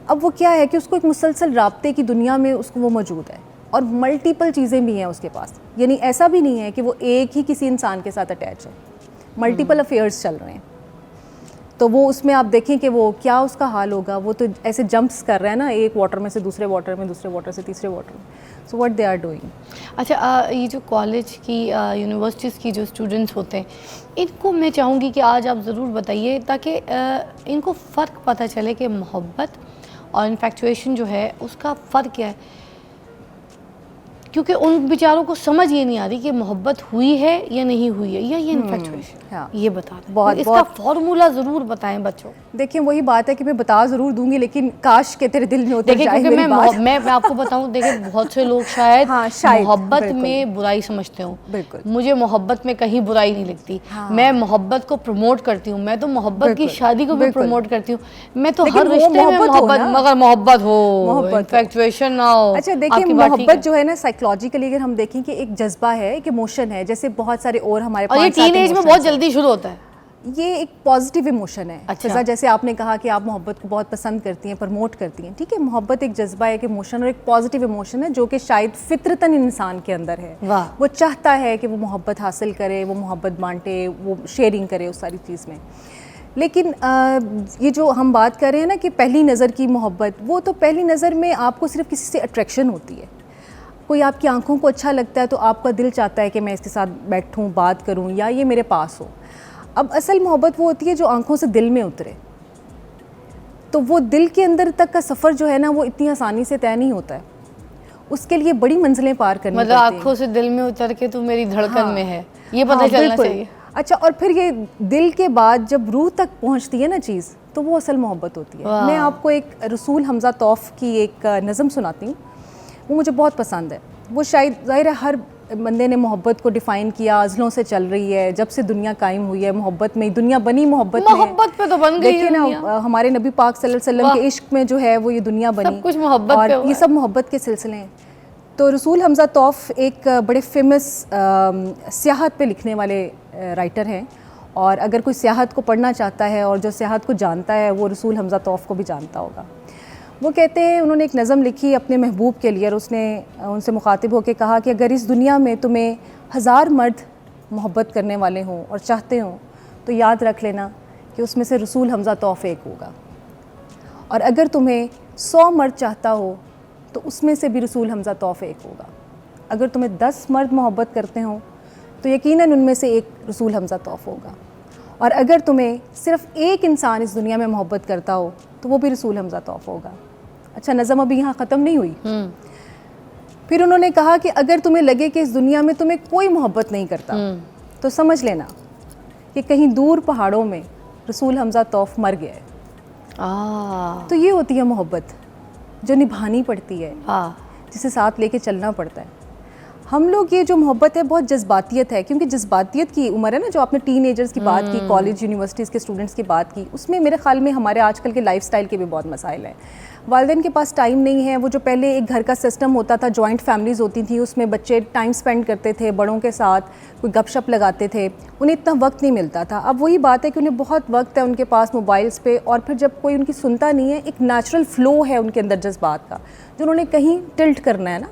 अब वो क्या है कि उसको एक मुसलसल राब्ते की दुनिया में उसको वो मौजूद है और मल्टीपल चीज़ें भी हैं उसके पास, यानी ऐसा भी नहीं है कि वो एक ही किसी इंसान के साथ अटैच है, मल्टीपल अफेयर्स चल रहे हैं। तो वो उसमें आप देखें कि वो क्या उसका हाल होगा, वो तो ऐसे जंप्स कर रहा है ना, एक वाटर में से दूसरे वाटर में, दूसरे वाटर से तीसरे वाटर में। So what they are doing. अच्छा, ये जो कॉलेज की यूनिवर्सिटीज़ की जो स्टूडेंट्स होते हैं, इनको मैं चाहूँगी कि आज आप ज़रूर बताइए ताकि इनको फ़र्क पता चले कि मोहब्बत और इन्फेक्चुएशन जो है उसका फ़र्क क्या है। क्योंकि उन बेचारों को समझ ये नहीं आ रही कि मोहब्बत हुई है या नहीं हुई है, या ये इन्फेक्चुएशन। हाँ। ये बता दें बहुत- तो इसका बहुत- फॉर्मूला ज़रूर बताएं बच्चों। देखिए वही बात है कि मैं बता ज़रूर दूंगी, लेकिन काश के तेरे दिल में उतर देखिए जाए क्योंकि मेरी बात। मैं आपको बताऊं, देखिए बहुत से लोग शायद, हाँ, शायद, मोहब्बत बिल्कुल। में बुराई समझते हो। बिल्कुल। मुझे मोहब्बत में कहीं बुराई नहीं लगती। हाँ। मैं मोहब्बत को प्रमोट करती हूँ, मैं तो मोहब्बत की बिल्कुल, शादी को भी बिल्कुल। प्रमोट करती हूँ। मैं तो लेकिन हर वो रिश्ते में मोहब्बत हो मोहब्बत, ना। मगर मोहब्बत हो, मोहब्बत हो। इन्फेक्चुएशन ना हो। अच्छा देखिए, आपकी बात ठीक मोहब्बत है। जो है ना, साइकोलॉजिकली अगर हम देखें कि एक जज्बा है, एक इमोशन है, जैसे बहुत सारे और हमारे और ये 5-7 टीन एज में emotions बहुत हैं। जल्दी शुरू होता है। ये एक पॉजिटिव इमोशन है। अच्छा। फिजा, जैसे आपने कहा कि आप मोहब्बत को बहुत पसंद करती हैं, प्रमोट करती हैं, ठीक है। मोहब्बत एक जज्बा है, एक इमोशन और एक पॉजिटिव इमोशन है जो कि शायद फितरतन इंसान के अंदर है। वाह। वो चाहता है कि वो मोहब्बत हासिल करे, वो मोहब्बत बांटे, वो शेयरिंग करे उस सारी चीज़ में। लेकिन ये जो हम बात कर रहे हैं ना कि पहली नज़र की मोहब्बत, वो तो पहली नज़र में आपको सिर्फ किसी से अट्रैक्शन होती है। कोई आपकी आंखों को अच्छा लगता है तो आपका दिल चाहता है कि मैं इसके साथ बैठूं, बात करूं, या ये मेरे पास हो। अब असल मोहब्बत वो होती है जो आंखों से दिल में उतरे। तो वो दिल के अंदर तक का सफ़र जो है ना, वो इतनी आसानी से तय नहीं होता है। उसके लिए बड़ी मंजिलें पार करनी मतलब पड़ती हैं। आंखों से दिल में उतर के तू मेरी धड़कन हाँ। में है, ये पता हाँ, चलना बिल्कुल। चाहिए। अच्छा, और फिर ये दिल के बाद जब रूह तक पहुंचती है ना चीज़, तो वो असल मोहब्बत होती है। वाह। मैं आपको एक रसूल हमज़ा तौफ की एक नज़म सुनाती हूँ, वो मुझे बहुत पसंद है। वो शायद ज़ाहिर है हर बंदे ने मोहब्बत को डिफ़ाइन किया, अज़लों से चल रही है, जब से दुनिया कायम हुई है मोहब्बत में, दुनिया बनी मोहब्बत में। मोहब्बत पे तो बन गई देखिए है ना, दुनिया। हमारे नबी पाक सल्लल्लाहु अलैहि वसल्लम के इश्क में जो है वो ये दुनिया बनी। कुछ मोहब्बत पे और हुआ ये है। सब मोहब्बत के सिलसिले हैं। तो रसूल हमज़ा तौफ एक बड़े फेमस सियाहत पे लिखने वाले राइटर हैं, और अगर कोई सियाहत को पढ़ना चाहता है और जो सियाहत को जानता है वो रसूल हमज़ा तौफ को भी जानता होगा। वो कहते हैं, उन्होंने एक नज़म लिखी अपने महबूब के लिए, और उसने उनसे मुखातिब होकर कहा कि अगर इस दुनिया में तुम्हें 1000 मर्द मोहब्बत करने वाले हों और चाहते हों, तो याद रख लेना कि उसमें से रसूल हमज़ा तौफ एक होगा। और अगर तुम्हें 100 मर्द चाहता हो तो उसमें से भी रसूल हमज़ा तौफ एक होगा। अगर तुम्हें 10 मर्द मोहब्बत करते हों तो यकीनन उनमें से एक रसूल हमज़ा तौफ होगा। और अगर तुम्हें सिर्फ़ एक इंसान इस दुनिया में मोहब्बत करता हो तो वो भी रसूल हमज़ा तौफ होगा। अच्छा, नज़म अभी यहाँ ख़त्म नहीं हुई। फिर उन्होंने कहा कि अगर तुम्हें लगे कि इस दुनिया में तुम्हें कोई मोहब्बत नहीं करता, तो समझ लेना कि कहीं दूर पहाड़ों में रसूल हमज़ा तौफ मर गया है। तो ये होती है मोहब्बत जो निभानी पड़ती है, जिसे साथ लेके चलना पड़ता है। हम लोग ये जो मोहब्बत है बहुत जज्बातियत है, क्योंकि जज्बातियत की उम्र है ना, जो आपने टीनेजर्स की बात की, कॉलेज यूनिवर्सिटीज़ के स्टूडेंट्स की बात की, उसमें मेरे ख्याल में हमारे आजकल के लाइफस्टाइल के भी बहुत मसाइल हैं। वालिदैन के पास टाइम नहीं है। वो जो पहले एक घर का सिस्टम होता था, जॉइंट फैमिलीज़ होती थी, उसमें बच्चे टाइम स्पेंड करते थे बड़ों के साथ, कोई गपशप लगाते थे, उन्हें इतना वक्त नहीं मिलता था। अब वही बात है कि उन्हें बहुत वक्त है उनके पास मोबाइल्स पे, और फिर जब कोई उनकी सुनता नहीं है, एक नेचुरल फ़्लो है उनके अंदर जज्बात का, जो उन्होंने कहीं टिल्ट करना है ना,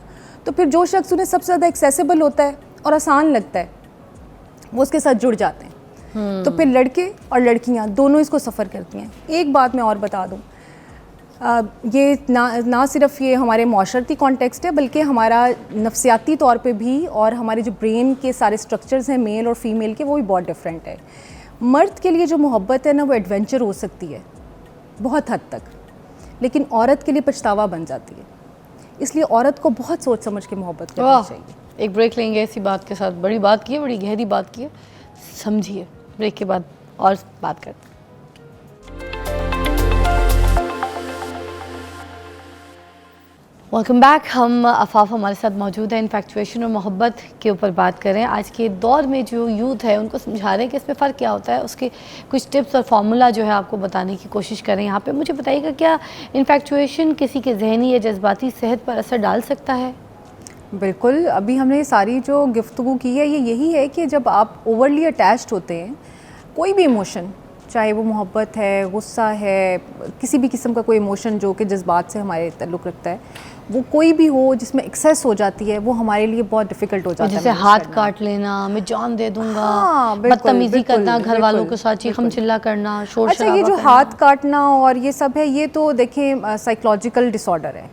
तो फिर जो शख्स उन्हें सबसे ज़्यादा एक्सेसिबल होता है और आसान लगता है, वो उसके साथ जुड़ जाते हैं। तो फिर लड़के और लड़कियां दोनों इसको सफ़र करती हैं। एक बात मैं और बता दूं, ये ना सिर्फ ये हमारे माशरती कॉन्टेक्स्ट है, बल्कि हमारा नफ्सियाती तौर पे भी, और हमारे जो ब्रेन के सारे स्ट्रक्चर्स हैं मेल और फीमेल के, वो भी बहुत डिफरेंट है। मर्द के लिए जो मोहब्बत है ना, वो एडवेंचर हो सकती है बहुत हद तक, लेकिन औरत के लिए पछतावा बन जाती है। इसलिए औरत को बहुत सोच समझ के मोहब्बत करनी चाहिए। एक ब्रेक लेंगे इसी बात के साथ। बड़ी बात की है, बड़ी गहरी बात की है, समझिए। ब्रेक के बाद और बात करते हैं। Welcome back. हम अफाफ हमारे साथ मौजूद है, इन्फेक्चुएशन और मोहब्बत के ऊपर बात कर रहे हैं। आज के दौर में जो यूथ है उनको समझा रहे हैं कि इसमें फ़र्क क्या होता है, उसके कुछ टिप्स और फार्मूला जो है आपको बताने की कोशिश कर रहे हैं यहाँ पे। मुझे बताइएगा, क्या इन्फेक्चुएशन किसी के जहनी या जज्बाती सेहत पर असर डाल सकता है? बिल्कुल। अभी हमने सारी जो गुफ्तगू की है ये यही है कि जब आप ओवरली अटैच्ड होते हैं, कोई भी इमोशन, चाहे वो मोहब्बत है, गुस्सा है, किसी भी किस्म का कोई इमोशन जो कि जज्बात से हमारे ताल्लुक़ रखता है, वो कोई भी हो जिसमें एक्सेस हो जाती है, वो हमारे लिए बहुत डिफ़िकल्ट हो जाता है। जैसे हाथ काट लेना, मैं जान दे दूंगा, हाँ, बिल्कुल, बदतमीजी बिल्कुल, करना, घर वालों बिल्कुल, के साथ चीखम चिल्ला करना, शोर अच्छा, ये जो हाथ काटना और ये सब है, ये तो देखें साइकोलॉजिकल डिसऑर्डर है,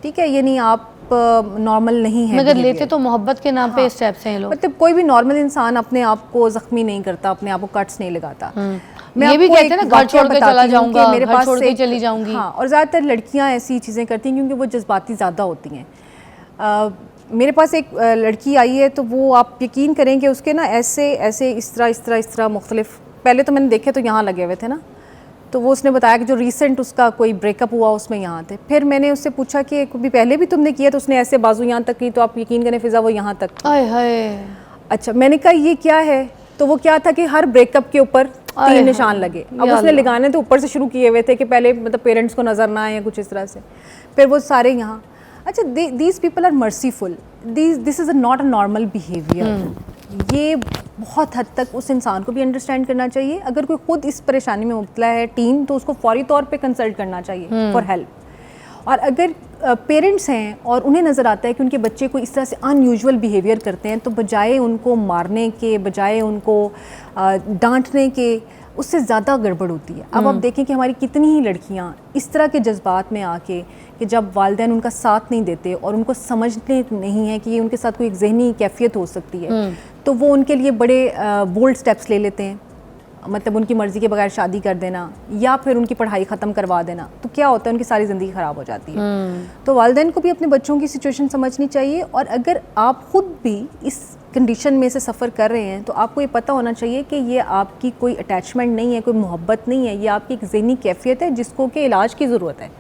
ठीक है, ये नहीं आप नॉर्मल नहीं है। मगर लेते तो मोहब्बत के नाम पे स्टेप्स हैं लोग। मतलब कोई भी नॉर्मल इंसान अपने आप को जख्मी नहीं करता, अपने आप को कट्स नहीं लगाता। ये भी कहते हैं ना, घर छोड़ के चला जाऊंगा, मेरे घर पास छोड़ के चली जाऊंगी। हाँ, और ज़्यादातर लड़कियां ऐसी चीज़ें करती हैं क्योंकि वो जज्बाती ज़्यादा होती हैं। मेरे पास एक लड़की आई है, तो वो आप यकीन करें कि उसके ना ऐसे ऐसे इस तरह मुख्तलिफ, पहले तो मैंने देखे तो यहाँ लगे हुए थे ना, तो वो उसने बताया कि जो रीसेंट उसका कोई ब्रेकअप हुआ उसमें यहाँ थे। फिर मैंने उससे पूछा कि कभी पहले भी तुमने किया, तो उसने ऐसे बाजू यहाँ तक की, तो आप यकीन करें फिजा वो यहाँ तक। आय हाय। अच्छा, मैंने कहा ये क्या है, तो वो क्या था कि हर ब्रेकअप के ऊपर 3 निशान लगे। अब उसने लगाने तो ऊपर से शुरू किए हुए थे कि पहले मतलब पेरेंट्स को नजर ना आए या कुछ इस तरह से, फिर वो सारे यहाँ। अच्छा, these people are merciful, this is not a normal behaviour. ये बहुत हद तक उस इंसान को भी अंडरस्टैंड करना चाहिए। अगर कोई खुद इस परेशानी में मुब्तला है टीन, तो उसको फौरी तौर पे कंसल्ट करना चाहिए फॉर हेल्प। और अगर पेरेंट्स हैं और उन्हें नज़र आता है कि उनके बच्चे को इस तरह से अनयूजुअल बिहेवियर करते हैं, तो बजाय उनको मारने के, बजाय उनको डांटने के, उससे ज़्यादा गड़बड़ होती है। अब आप देखें कि हमारी कितनी ही लड़कियां इस तरह के जज्बात में आके कि जब वालिदैन उनका साथ नहीं देते और उनको समझते नहीं है कि ये उनके साथ कोई एक जहनी कैफियत हो सकती है, तो वो उनके लिए बड़े बोल्ड स्टेप्स ले लेते हैं, मतलब उनकी मर्ज़ी के बगैर शादी कर देना या फिर उनकी पढ़ाई ख़त्म करवा देना। तो क्या होता है, उनकी सारी ज़िंदगी ख़राब हो जाती है। तो वालिदैन को भी अपने बच्चों की सिचुएशन समझनी चाहिए, और अगर आप ख़ुद भी इस कंडीशन में से सफ़र कर रहे हैं, तो आपको ये पता होना चाहिए कि ये आपकी कोई अटैचमेंट नहीं है, कोई मोहब्बत नहीं है, ये आपकी एक ज़हनी कैफियत है जिसको कि इलाज की ज़रूरत है।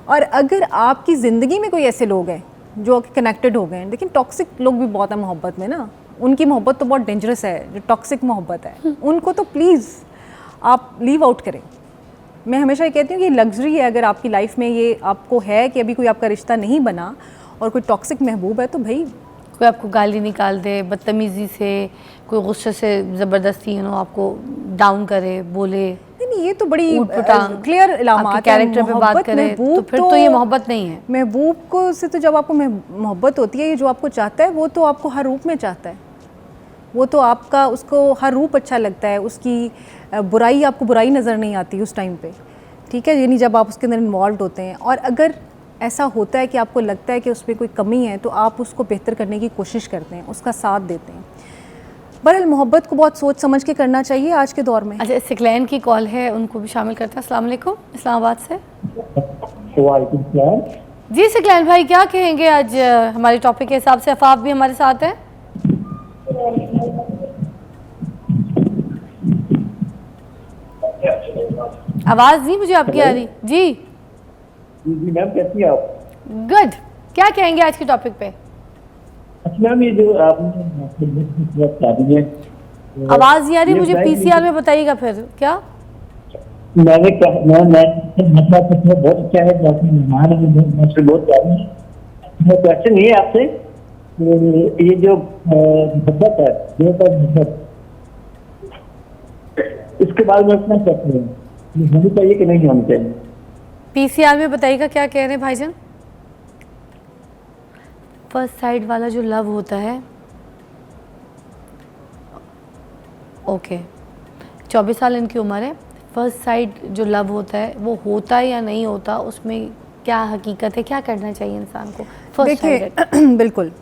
और अगर आपकी ज़िंदगी में कोई ऐसे लोग हैं जो कनेक्टेड हो गए हैं, लेकिन टॉक्सिक लोग भी बहुत हैं मोहब्बत में ना, उनकी मोहब्बत तो बहुत डेंजरस है, जो टॉक्सिक मोहब्बत है उनको तो प्लीज़ आप लीव आउट करें। मैं हमेशा ये कहती हूँ कि लग्जरी है, अगर आपकी लाइफ में ये आपको है कि अभी कोई आपका रिश्ता नहीं बना और कोई टॉक्सिक महबूब है, तो भाई कोई आपको गाली निकाल दे बदतमीज़ी से, कोई गुस्से से ज़बरदस्ती आपको डाउन करे, बोले, नहीं, ये तो बड़ी ऊट-पटांग क्लियर इलामात कैरेक्टर पे बात करें, तो फिर तो ये मोहब्बत नहीं है। महबूब को से तो जब आपको मोहब्बत होती है, ये जो आपको चाहता है वो तो आपको हर रूप में चाहता है, वो तो आपका उसको हर रूप अच्छा लगता है, उसकी बुराई आपको बुराई नज़र नहीं आती उस टाइम पे, ठीक है, यानी जब आप उसके अंदर इन्वॉल्व होते हैं। और अगर ऐसा होता है कि आपको लगता है कि उसमें कोई कमी है, तो आप उसको बेहतर करने की कोशिश करते हैं, उसका साथ देते हैं। बहरहाल मोहब्बत को बहुत सोच समझ के करना चाहिए आज के दौर में। अच्छा, सिकलैन की कॉल है, उनको भी शामिल करते हैं। अस्सलाम वालेकुम, इस्लामाबाद से। जी सिकलैन भाई, क्या कहेंगे आज हमारे टॉपिक के हिसाब से? अफाफ भी हमारे साथ हैं। आवाज़ नहीं मुझे आपकी आ रही। जी जी मैम, कैसी हैं आप? गुड। क्या कहेंगे आज के टॉपिक पे? अच्छा मैम, ये जो आपने शादी है, आवाज़ नहीं आ रही मुझे, पीसीआर में बताइएगा फिर। क्या मैंने मतलब बहुत अच्छा है, आपके मेहमान है, मुझसे बहुत प्यारी है। मेरा क्वेश्चन ये है आपसे, ये जो मोहब्बत है, इसके बारे में अपना कहते हैं, होनी चाहिए कि नहीं होनी चाहिए? पीसीआर में बताइएगा क्या कह रहे हैं भाईजान। फर्स्ट साइड वाला जो लव होता है, ओके, 24 साल इनकी उम्र है। फर्स्ट साइड जो लव होता है वो होता है या नहीं होता, उसमें क्या हकीकत है, क्या करना चाहिए इंसान को? देखिए बिल्कुल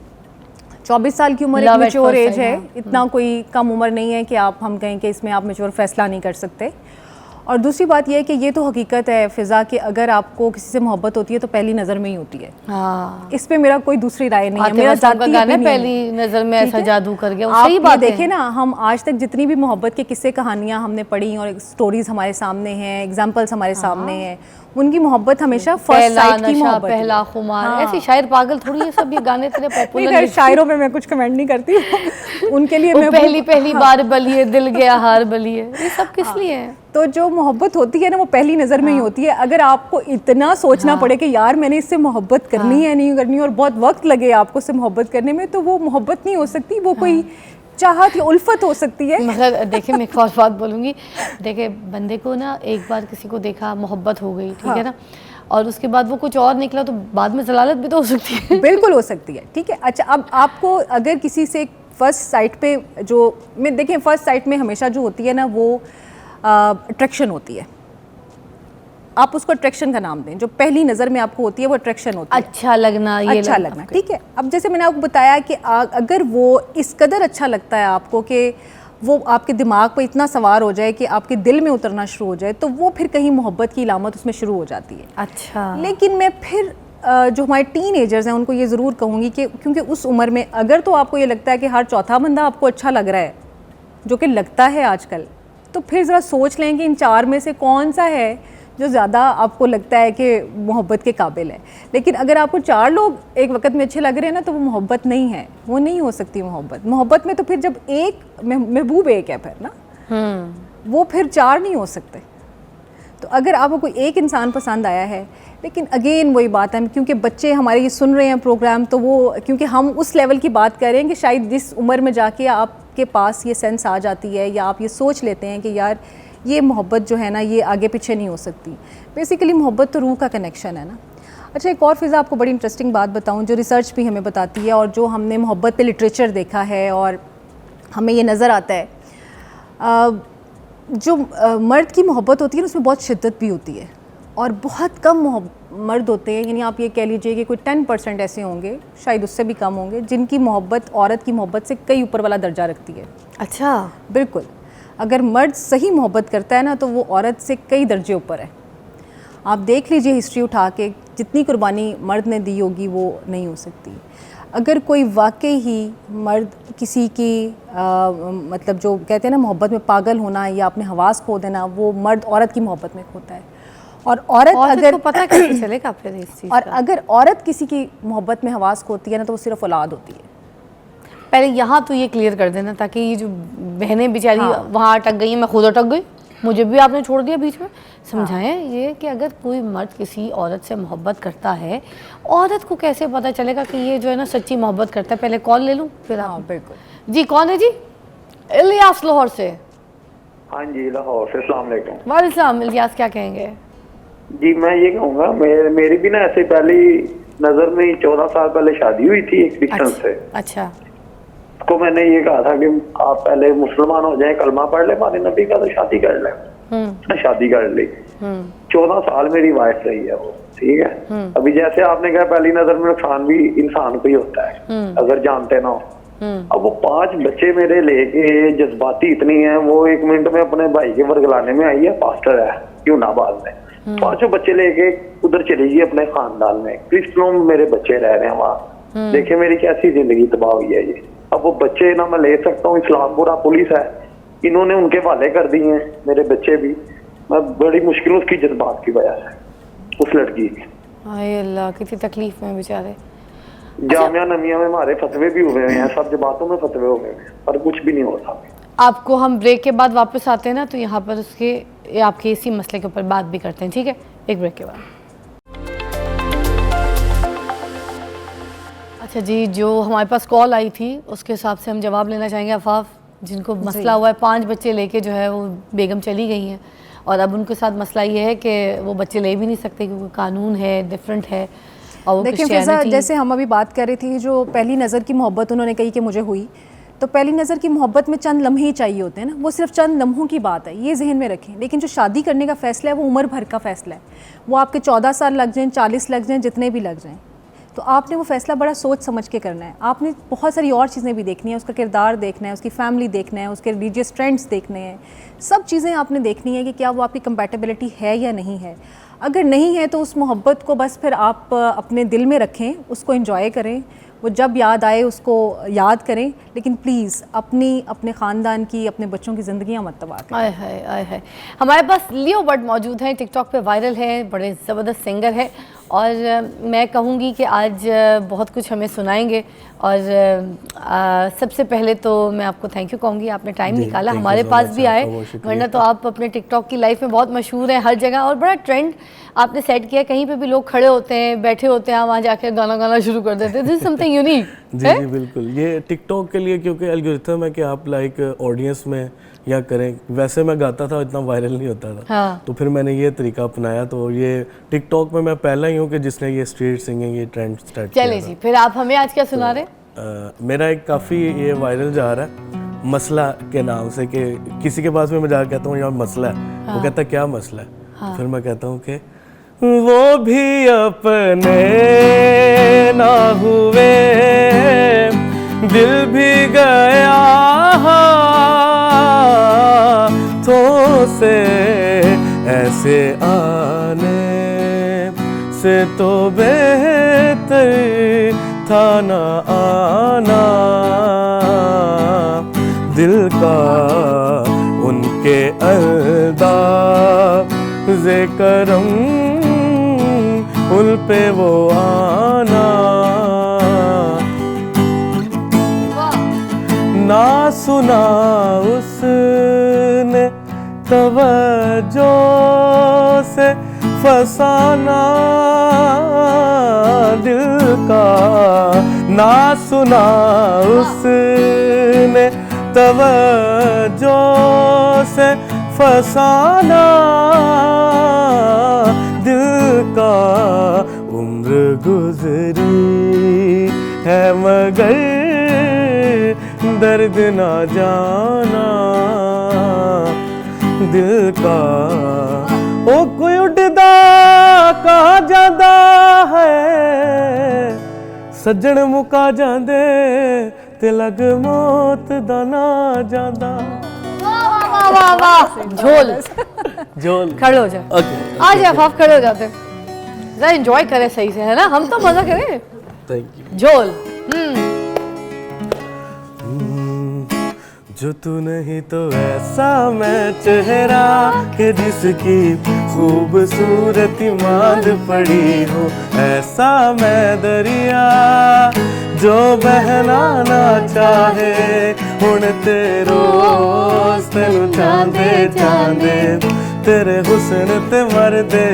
24 साल की उम्र एक मैच्योर एज है, इतना कोई कम उम्र नहीं है कि हम कहें कि इसमें आप मैच्योर फैसला नहीं कर सकते। और दूसरी बात यह है कि ये तो हकीकत है फ़िज़ा कि अगर आपको किसी से मोहब्बत होती है तो पहली नज़र में ही होती है। हाँ, इस पे मेरा कोई दूसरी राय नहीं है। मेरा ज़ाती गाना पहली नज़र में ऐसा जादू कर गया, सही बात है। देखिए ना, हम आज तक जितनी भी मोहब्बत के किस्से कहानियाँ हमने पढ़ी और स्टोरीज हमारे सामने हैं, एग्जाम्पल्स हमारे सामने हैं, उनकी मोहब्बत हमेशा फर्स्ट साइट की मोहब्बत, पहला खुमार, ऐसे शायर पागल थोड़ी है सब, ये गाने तेरे पॉपुलर। शायरों में मैं कुछ कमेंट नहीं करती उनके लिए। मैं पहली बार बलिए दिल गया हार बलिए, ये सब किस लिए है? तो जो मोहब्बत होती है ना, वो पहली नज़र में ही होती है। अगर आपको इतना सोचना पड़े कि यार मैंने इससे मोहब्बत करनी है नहीं करनी, और बहुत वक्त लगे आपको इससे मोहब्बत करने में, तो वो मोहब्बत नहीं हो सकती, वो कोई चाहत या उल्फत हो सकती है। मगर देखिए, मैं एक और बात बोलूँगी। देखिए, बंदे को ना एक बार किसी को देखा, मोहब्बत हो गई, ठीक है ना, और उसके बाद वो कुछ और निकला, तो बाद में जलालत भी तो हो सकती है। बिल्कुल हो सकती है, ठीक है। अच्छा, अब आपको अगर किसी से फर्स्ट साइट पे जो मैं देखें, फर्स्ट साइट में हमेशा जो होती है ना, वो अट्रैक्शन होती है। आप उसको अट्रैक्शन का नाम दें, जो पहली नज़र में आपको होती है वो अट्रैक्शन होती है, अच्छा लगना, ये अच्छा लगना, ठीक है। अब जैसे मैंने आपको बताया कि अगर वो इस कदर अच्छा लगता है आपको कि वो आपके दिमाग पर इतना सवार हो जाए कि आपके दिल में उतरना शुरू हो जाए, तो वो फिर कहीं मोहब्बत की इलामत उसमें शुरू हो जाती है। अच्छा, लेकिन मैं फिर जो हमारे टीनेजर्स हैं उनको ये ज़रूर कहूँगी कि क्योंकि उस उम्र में अगर तो आपको ये लगता है कि हर चौथा बंदा आपको अच्छा लग रहा है, जो कि लगता है आजकल, तो फिर ज़रा सोच लें कि इन 4 में से कौन सा है जो ज़्यादा आपको लगता है कि मोहब्बत के काबिल है। लेकिन अगर आपको 4 लोग एक वक्त में अच्छे लग रहे हैं ना, तो वो मोहब्बत नहीं है, वो नहीं हो सकती मोहब्बत। मोहब्बत में तो फिर जब एक महबूब एक है फिर ना, वो फिर 4 नहीं हो सकते। तो अगर आपको कोई एक इंसान पसंद आया है, लेकिन अगेन वही बात है, क्योंकि बच्चे हमारे ये सुन रहे हैं प्रोग्राम, तो वो क्योंकि हम उस लेवल की बात कर रहे हैं कि शायद जिस उम्र में जाके आपके पास ये सेंस आ जाती है या आप ये सोच लेते हैं कि यार ये मोहब्बत जो है ना ये आगे पीछे नहीं हो सकती। बेसिकली मोहब्बत तो रूह का कनेक्शन है ना। अच्छा, एक और फ़िज़ा आपको बड़ी इंटरेस्टिंग बात बताऊं जो रिसर्च भी हमें बताती है और जो हमने मोहब्बत पे लिटरेचर देखा है और हमें ये नज़र आता है, जो मर्द की मोहब्बत होती है ना उसमें बहुत शिद्दत भी होती है और बहुत कम मर्द होते हैं, यानी आप ये कह लीजिए कि कोई 10% ऐसे होंगे, शायद उससे भी कम होंगे, जिनकी मोहब्बत औरत की मोहब्बत से कई ऊपर वाला दर्जा रखती है। अच्छा, बिल्कुल। अगर मर्द सही मोहब्बत करता है ना तो वो औरत से कई दर्जे ऊपर है। आप देख लीजिए हिस्ट्री उठा के, जितनी कुर्बानी मर्द ने दी होगी वो नहीं हो सकती। अगर कोई वाकई ही मर्द किसी की मतलब जो कहते हैं ना मोहब्बत में पागल होना या अपने हवास खो देना, वो मर्द औरत की मोहब्बत में खोता है। और औरत अगर तो पता कैसे चलेगा फिर इस चीज़ और का? अगर औरत किसी की मोहब्बत में हवास खोती है ना तो वो सिर्फ औलाद होती है। पहले यहाँ तो ये क्लियर कर देना ताकि ये जो बहनें बेचारी वहाँ अटक गई हैं, मैं खुद अटक गई, मुझे भी आपने छोड़ दिया बीच में। समझाएं ये कि अगर कोई मर्द किसी औरत से मोहब्बत करता है, औरत को कैसे पता चलेगा कि ये जो है ना सच्ची मोहब्बत करता है? पहले कॉल ले लूँ फिर आप। बिल्कुल जी, कौन है जी? इलियास लाहौर से। हाँ जी, लाहौर से। अस्सलाम वालेकुम। वालेकुम। इलियास क्या कहेंगे? जी, मैं ये कहूँगा, मेरी भी ना ऐसे पहली नज़र में ही 14 साल पहले शादी हुई थी एक डिस्टेंस से। अच्छा। उसको मैंने ये कहा था कि आप पहले मुसलमान हो जाए, कलमा पढ़ ले, हमारे नबी का तो शादी कर ले। शादी कर ली। 14 साल मेरी वाइफ रही है वो, ठीक है। अभी जैसे आपने कहा पहली नजर में नुकसान भी इंसान को ही होता है अगर जानते ना हो। अब वो 5 बच्चे मेरे लेके जज्बाती इतनी है, वो 1 मिनट में अपने भाई के वर्गलाने में आई है, पास्टर है यूनाबाद में। 5 बच्चे लेके उधर चली गई अपने खानदान में, क्रिश्चियनों में मेरे बच्चे रह रहे हैं वहाँ। देखिए मेरी कैसी जिंदगी तबाह हुई है ये। अब वो बच्चे ना मैं ले सकता हूँ, इस्लामपुरा पुलिस है, इन्होंने उनके वाले कर दिए हैं मेरे बच्चे भी। मैं बड़ी मुश्किल उसकी जज्बात की वजह से, उस लड़की की। हाय अल्लाह, कितनी तकलीफ में बेचारे। जामिया नमिया में हमारे फतवे भी हुए हैं, सब जमातों में फतवे हुए हैं, पर कुछ भी नहीं होता। आपको हम ब्रेक के बाद वापस आते हैं ना, तो यहाँ पर उसके आपके इसी मसले के ऊपर बात भी करते हैं, ठीक है? एक ब्रेक के बाद। अच्छा जी, जो हमारे पास कॉल आई थी उसके हिसाब से हम जवाब लेना चाहेंगे। अफाफ, जिनको मसला हुआ है, 5 बच्चे लेके जो है वो बेगम चली गई हैं और अब उनके साथ मसला ये है कि वो बच्चे ले भी नहीं सकते क्योंकि कानून है, डिफरेंट है। और देखिए फिजा, जैसे हम अभी बात कर रही थी, जो पहली नज़र की मोहब्बत उन्होंने कही कि मुझे हुई, तो पहली नज़र की मोहब्बत में चंद लम्हे ही चाहिए होते हैं ना, वो सिर्फ चंद लम्हों की बात है, ये जहन में रखें। लेकिन जो शादी करने का फ़ैसला है वो उम्र भर का फ़ैसला है। वो आपके 14 साल लग जाएँ, 40 लग जाएँ, जितने भी लग जाएँ, तो आपने वो फ़ैसला बड़ा सोच समझ के करना है। आपने बहुत सारी और चीज़ें भी देखनी है, उसका किरदार देखना है, उसकी फैमिली देखना है, उसके रिलीजियस ट्रेंड्स देखने हैं, सब चीज़ें आपने देखनी है कि क्या वो आपकी कंपैटिबिलिटी है या नहीं है। अगर नहीं है तो उस मोहब्बत को बस फिर आप अपने दिल में रखें, उसको एंजॉय करें, वो जब याद आए उसको याद करें, लेकिन प्लीज़ अपने ख़ानदान की, अपने बच्चों की ज़िंदगियाँ मत तबाह करें। आय हाय आय हाय। हमारे पास लियो बट मौजूद हैं, टिकटॉक पे वायरल है, बड़े ज़बरदस्त सिंगर है और मैं कहूँगी कि आज बहुत कुछ हमें सुनाएंगे। और सबसे पहले तो मैं आपको थैंक यू कहूँगी, आपने टाइम निकाला, हमारे पास भी आए, वरना तो आप अपने टिकटॉक की लाइफ में बहुत मशहूर हैं हर जगह और बड़ा ट्रेंड आपने सेट किया। कहीं पे भी लोग खड़े होते हैं, बैठे होते हैं, वहाँ जाकर गाना शुरू कर देते हैं। This is something unique. जी बिल्कुल, ये टिकटॉक के लिए क्योंकि एल्गोरिथम है कि आप लाइक ऑडियंस में या करें। वैसे मैं गाता था, इतना वायरल नहीं होता था। हाँ। तो फिर मैंने ये तरीका अपनाया, तो ये टिकटॉक में मैं पहला ही हूँ कि जिसने ये स्ट्रीट सिंगिंग ये ट्रेंड स्टार्ट किया। चले जी, फिर आप हमें आज क्या सुना रहे? मेरा एक काफ़ी ये वायरल जा रहा है मसला के नाम से, कि किसी के पास भी मैं जाकर कहता हूँ यहाँ मसला है। हाँ। वो कहता है क्या मसला है? हाँ। फिर मैं कहता हूँ कि वो भी अपने ना हुए, दिल भी गया तो से ऐसे आने उससे तो बेहतर था ना आना, दिल का उनके अंदाज़े करम उन पे वो आना, ना सुना उसने तवज्जो से फसाना दिल का, ना सुना उसने तवज्जो से फसाना दिल का, उम्र गुजरी है मगर दर्द ना जाना दिल का। ओ कोई उड़दा कहा जाता है, सज्जन मुका जांदे ते लग मौत दा ना जांदा। वाह वाह वाह, झोल झोल खड़े हो जाए। ओके आ जाए आप खड़े हो जाते, जरा एंजॉय करें सही से, है ना, हम तो मजा करें। Thank you. झोल जो तू नहीं तो ऐसा मैं चेहरा कि जिसकी खूबसूरती मांद पड़ी हो, ऐसा मैं दरिया जो बहना ना चाहे हुण तेरो तेनू चांदे चांदे, तेरे हुस्न ते मरदे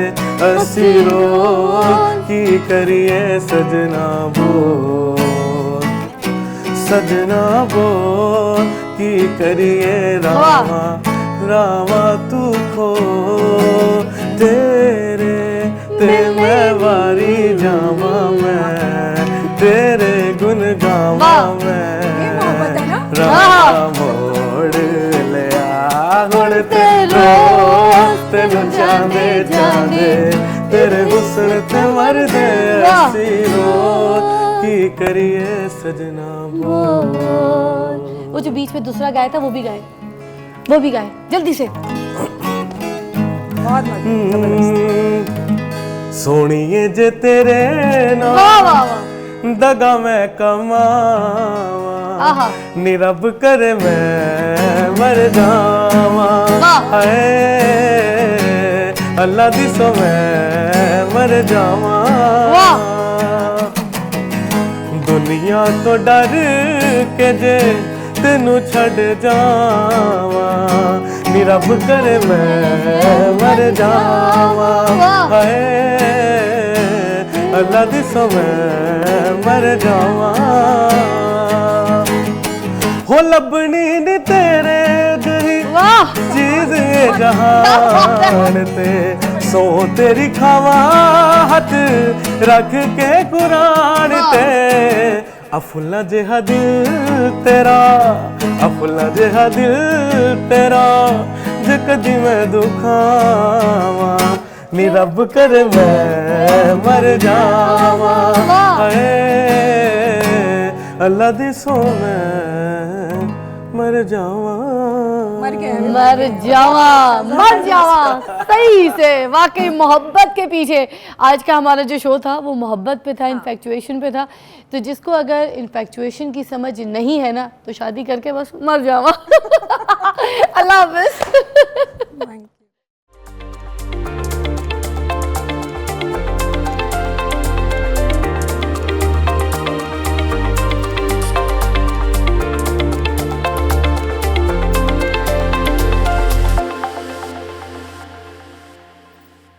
असी रोज की करिए सजना बोल, सजना बोल की करिए रामा रामा तू खो तेरे ते मैं वारी जावा, मैं तेरे गुन गावा, मैं रामा मोड़ लिया हुण तेरो तेनू चांदे चांदे, तेरे हुस्न ते मरदे असी रोज की करिए सजना बोल। वो जो बीच में दूसरा गाया था वो भी गाए, वो भी गाए जल्दी से। बहुत सोनिए जे तेरे नाम वाह वाह वाह, दगा मैं कमावा, आहा नी रब करे मैं मर जावा, वाह। हाय अल्लाह दी सो मैं मर जावा, वाह। दुनिया तो डर के जे तेनू छड़ जावा, नी रब करे मैं मर जावा, हाय अल्लाह दी सो मैं मर जावा, हो लबनी नी तेरे जही वाह चीज ये जहान ते, सो तेरी खावा हथ रख के कुरान ते, अफुल्ला जेहा दिल तेरा, अफुल्ला जेहा दिल तेरा, जे कदी मैं दुखावा, नी रब करे मैं मर जावा, हाय अल्लाह दी सो मैं मर जावा, मर जावा मर जावा, सही से। वाकई मोहब्बत के पीछे आज का हमारा जो शो था वो मोहब्बत पे था, इन्फेक्चुएशन पे था। तो जिसको अगर इन्फेक्चुएशन की समझ नहीं है ना तो शादी करके बस मर जावा। अल्लाह हाफिज़।